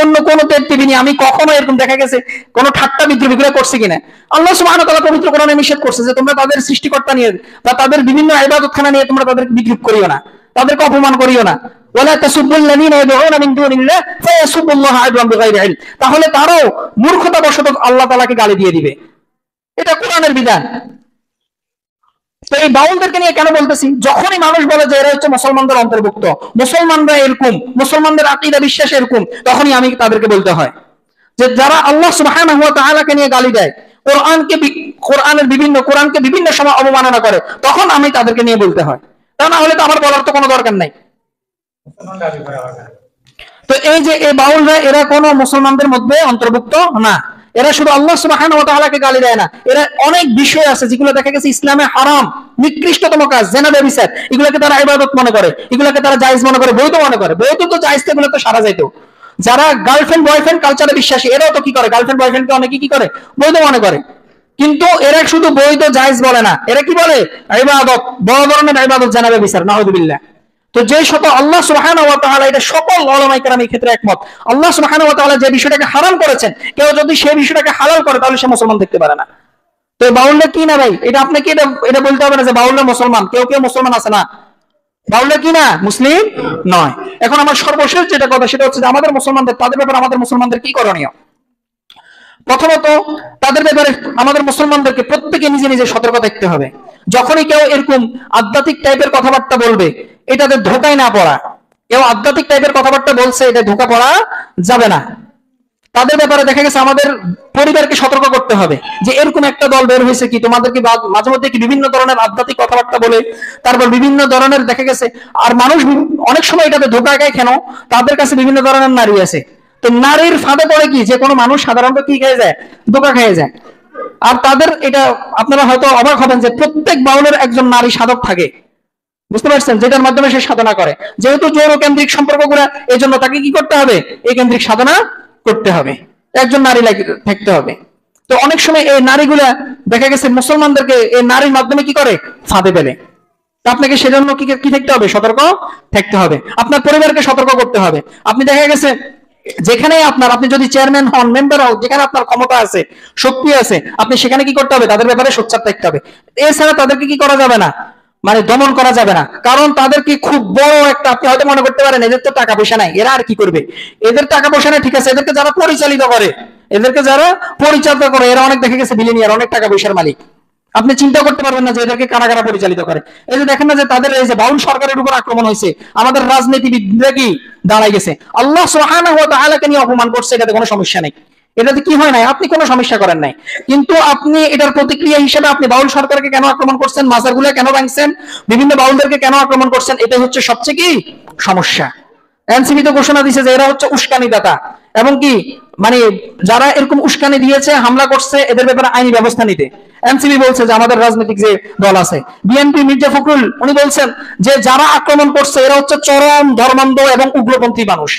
অন্য কোনো টিভি নিয়ে আমি কখনো এরকম দেখা গেছে কোনো ঠাট্টা বিদ্রুপ এগুলো করছি কিনা? আল্লাহ সুবহানাহু ওয়া তাআলা পবিত্র কোরআনে নিষেধ করছে যে তোমরা তাদের সৃষ্টিকর্তা নিয়ে বা তাদের বিভিন্ন ইবাদতখানা নিয়ে তোমরা তাদেরকে বিদ্রুপ করিও না, তাদেরকে অপমান করিও না। ওয়ালা তাসুবুল্লাযীনা ইয়াদউনা মিন দুনিল্লাহ ফায়াসুবুল্লাহ আদওয়ান বিগাইরি ইলম। তাহলে তারাও মূর্খতাবশত আল্লাহ তাআলাকে গালি দিয়ে দিবে। এটা কোরআনের বিধান। তো এই বাউলদেরকে নিয়ে কেন বলতেছি? যখনই মানুষ বলে যে এরা হচ্ছে মুসলমানদের অন্তর্ভুক্ত, মুসলমানরা এরকম, মুসলমানদের আকীদা বিশ্বাস এরকম, তখনই আমি তাদেরকে বলতে হয় যে যারা আল্লাহ সুবহানাহু ওয়া তাআলাকে নিয়ে গালি দেয়, কোরআনকে বিভিন্ন সময় অবমাননা করে, তখন আমি তাদেরকে নিয়ে বলতে হয়। তা না হলে তো আমার বলার তো কোনো দরকার নাই। তো এই যে এই বাউলরা এরা কোনো মুসলমানদের মধ্যে অন্তর্ভুক্ত না। এরা শুধু আল্লাহ সুবহানাহু ওয়া তাআলাকে গালি দেয় না, এরা অনেক বিষয় আছে যেগুলো দেখা গেছে ইসলামে হারাম, নিকৃষ্টতম কাজ, জিনা ব্যভিচার, এগুলোকে তারা ইবাদত মনে করে, এগুলোকে তারা জায়েজ মনে করে, বৈধ মনে করে। বৈধ তো জায়েজ, এগুলো তো সারা যাইতো। যারা গার্লফ্রেন্ড বয়ফ্রেন্ড কালচারে বিশ্বাসী, এরাও তো কি করে, গার্লফ্রেন্ড বয়ফ্রেন্ডকে অনেকে কি করে, বৈধ মনে করে। কিন্তু এরা শুধু বৈধ জায়েজ বলে না, এরা কি বলে, ইবাদত, বড় ধরনের ইবাদত, জিনা ব্যভিচার, নাউযুবিল্লাহ। তো যে সকল আল্লাহ সুবহানাহু ওয়া তাআলা, এটা সকল উলামায়ে কেরাম এই ক্ষেত্রে একমত, আল্লাহ সুবহানাহু ওয়া তাআলা যে বিষয়টাকে হারাম করেছেন, কেউ যদি সেই বিষয়টাকে হালাল করে তাহলে সে মুসলমান দেখতে পারে না। তো বাউলরা কি না ভাই, এটা আপনাকে এটা বলতে হবে না যে বাউলরা মুসলমান। কেউ মুসলমান আছে না, বাউলরা কি না, মুসলিম নয়। এখন আমার সর্বশেষ যেটা কথা সেটা হচ্ছে যে আমাদের মুসলমানদের, তাদের ব্যাপারে আমাদের মুসলমানদের কি করণীয়? প্রথমত তাদের ব্যাপারে আমাদের মুসলমানদেরকে প্রত্যেকে নিজে নিজে সতর্ক থাকতে হবে। যখনই কেউ এরকম আধ্যাত্মিক টাইপের কথাবার্তা বলবে, এটাতে ধোকায় না পড়া। কেউ আধ্যাত্মিক টাইপের কথাবার্তা বলছে, এটা ধোকা পড়া যাবে না। তাদের ব্যাপারে দেখা গেছে আমাদের পরিবারকে সতর্ক করতে হবে যে এরকম একটা দল বের হয়েছে কি তোমাদেরকে মাঝে মধ্যে কি বিভিন্ন ধরনের আধ্যাত্মিক কথাবার্তা বলে, তারপর বিভিন্ন ধরনের দেখা গেছে, আর মানুষ অনেক সময় এটাতে ধোঁকা খায় কেন, তাদের কাছে বিভিন্ন ধরনের নারী আছে, তো নারীর ফাঁদে পড়ে কি যে কোনো মানুষ সাধারণত কি খেয়ে যায়, ধোঁকা খেয়ে যায়। আর তাদের এটা আপনারা হয়তো অবাক হবেন যে প্রত্যেক বাউলের একজন নারী সাধক থাকে, বুঝতে পারছেন, যেটার মাধ্যমে সে সাধনা করে। যেহেতু যৌন কেন্দ্রিক সম্পর্কগুলো, এই জন্য তাকে কি করতে হবে, এই কেন্দ্রিক সাধনা করতে হবে, একজন নারী থাকতে হবে। তো অনেক সময় এই নারীগুলা দেখা গেছে মুসলমানদেরকে এই নারীর মাধ্যমে কি করে, ফাঁদে ফেলে। আপনাকে সেজন্য কি থাকতে হবে, সতর্ক থাকতে হবে, আপনার পরিবারকে সতর্ক করতে হবে। আপনি দেখা গেছে যেখানে আপনি যদি চেয়ারম্যান হন, মেম্বার হন, যেখানে আপনার ক্ষমতা আছে, শক্তি আছে, আপনি সেখানে কি করতে হবে, তাদের ব্যাপারে সোচ্চার থাকতে হবে। এছাড়া তাদেরকে কি করা যাবে না, মানে দমন করা যাবে না, কারণ তাদের কি খুব বড় একটা, আপনি হয়তো মনে করতে পারেন এদের তো টাকা পয়সা নাই, এরা আর কি করবে, এদের টাকা পয়সা নাই, ঠিক আছে, এদেরকে যারা পরিচালিত করে, এরা অনেক দেখা গেছে বিলিয়নিয়ার, অনেক টাকা পয়সার মালিক। আপনি চিন্তা করতে পারবেন না যে এদেরকে কারা কারা পরিচালিত করে। এই যে দেখেন না যে তাদের এই যে বাউল সরকারের উপর আক্রমণ হয়েছে, আমাদের রাজনীতিবিদরা কি দাঁড়াই গেছে, আল্লাহ সুবহানাহু ওয়া তাআলাকে নিয়ে অপমান করছে, এটাতে কোনো সমস্যা নেই, এটাতে কি হয় নাই, আপনি কোনো সমস্যা করেন নাই। কিন্তু আপনি এটার প্রতিক্রিয়া হিসেবে আপনি বাউল সরকারকে কেন আক্রমণ করছেন, মাজারগুলো কেন ভাঙছেন, বিভিন্ন বাউলদেরকে কেন আক্রমণ করছেন, এটা হচ্ছে সবচেয়ে কি সমস্যা। এনসিপি তো ঘোষণা দিয়েছে যে এরা হচ্ছে উস্কানিদাতা, এবং কি মানে যারা এরকম উস্কানি দিয়েছে, হামলা করছে, এদের ব্যাপারে আইনি ব্যবস্থা নিতে। এনসিপি বলছে যে আমাদের রাজনৈতিক যে দল আছে বিএনপি, মির্জা ফখরুল উনি বলছেন যে যারা আক্রমণ করছে এরা হচ্ছে চরম ধর্মান্ধ এবং উগ্রপন্থী মানুষ।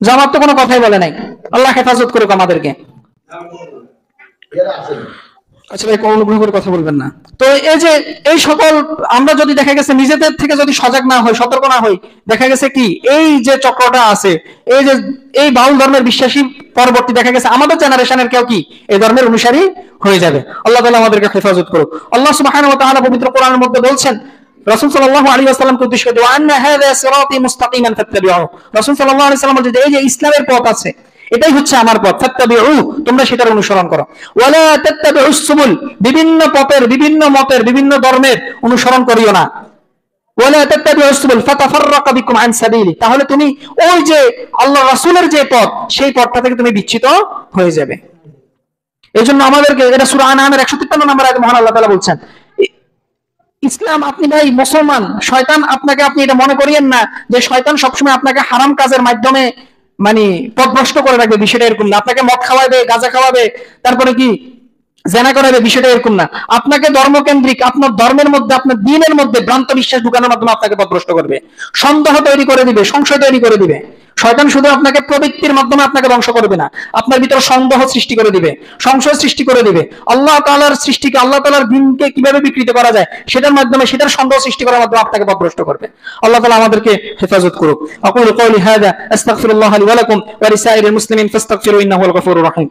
জামাত তো কোনো কথাই বলে নাই, আল্লাহ হেফাজত করুক আমাদেরকে। আচ্ছা ভাই, অনুগ্রহ করে কথা বলবেন না। তো এই যে এই সকল আমরা যদি দেখা গেছে নিজেদের থেকে যদি সজাগ না হই, সতর্ক না হই, দেখা গেছে কি এই যে চক্রটা আছে, এই যে এই বাউল ধর্মের বিশ্বাসী পরবর্তী দেখা গেছে আমাদের জেনারেশনের কেউ কি এই ধর্মের অনুসারী হয়ে যাবে। আল্লাহ তাআলা আমাদেরকে হেফাজত করুক। আল্লাহ সুবহানাহু ওয়া তাআলা পবিত্র কোরআনের মধ্যে বলছেন, রাসূল সাল্লাল্লাহু আলাইহি ওয়াসাল্লামকে উদ্দেশ্য করে, ওয়ান্না হাযা সিরাতী মুস্তাকিমান ফাত্তাবিউহু, রাসূল সাল্লাল্লাহু আলাইহি ওয়াসাল্লাম বলেন যে এই যে ইসলামের পথ আছে, এটাই হচ্ছে আমার পথ, ফাত্তাবিউ, তোমরা সেটার অনুসরণ করো। ওয়ালা তাত্তাবিউস সুবুল, বিভিন্ন পথের, বিভিন্ন মতের, বিভিন্ন ধর্মের অনুসরণ করিও না। ওয়ালা তাত্তাবিউস সুবুল ফাতাফাররাকা বিকুম আন সাবিলি, তাহলে তুমি ওই যে আল্লাহ রাসূলের যে পথ, সেই পথটা থেকে তুমি বিচ্যুত হয়ে যাবে। এজন্য আমাদেরকে, এটা সূরা আনআমের 153 নম্বর আয়াতে মহান আল্লাহ তাআলা বলছেন, ইসলাম, আপনি ভাই মুসলমান, শয়তান আপনাকে, আপনি এটা মনে করিয়েন না যে শয়তান সবসময় আপনাকে হারাম কাজের মাধ্যমে মানে পথভ্রষ্ট করে রাখবে, বিষয়টা এরকম না। আপনাকে মদ খাওয়াবে, গাঁজা খাওয়াবে, তারপরে কি জেনা করাবে, বিষয়টা এরকম না। আপনাকে ধর্মকেন্দ্রিক, আপনার ধর্মের মধ্যে, আপনার দ্বীনের মধ্যে ভ্রান্ত বিশ্বাস ঢুকানোর মাধ্যমে আপনাকে পথভ্রষ্ট করবে, সন্দেহ তৈরি করে দিবে, সংশয় তৈরি করে দিবে। শয়তান শুধু আপনাকে প্রবৃত্তির মাধ্যমে আপনাকে ধ্বংস করবে না, আপনার ভিতরে সন্দেহ সৃষ্টি করে দিবে, সংশয় সৃষ্টি করে দিবে। আল্লাহ তাআলার সৃষ্টিকে, আল্লাহ তাআলার দ্বীনকে কিভাবে বিকৃত করা যায় সেটার মাধ্যমে, সেটার সন্দেহ সৃষ্টি করার মাধ্যমে আপনাকে পথভ্রষ্ট করবে। আল্লাহ তাআলা আমাদেরকে হেফাজত করুক। আকুলু কওলি হাযা আস্তাগফিরুল্লাহ লি ওয়া লাকুম ওয়া লিসাইরিল মুসলিমিন ফাস্তাগফিরু ইন্নাহু আল গফুরুর রহিম।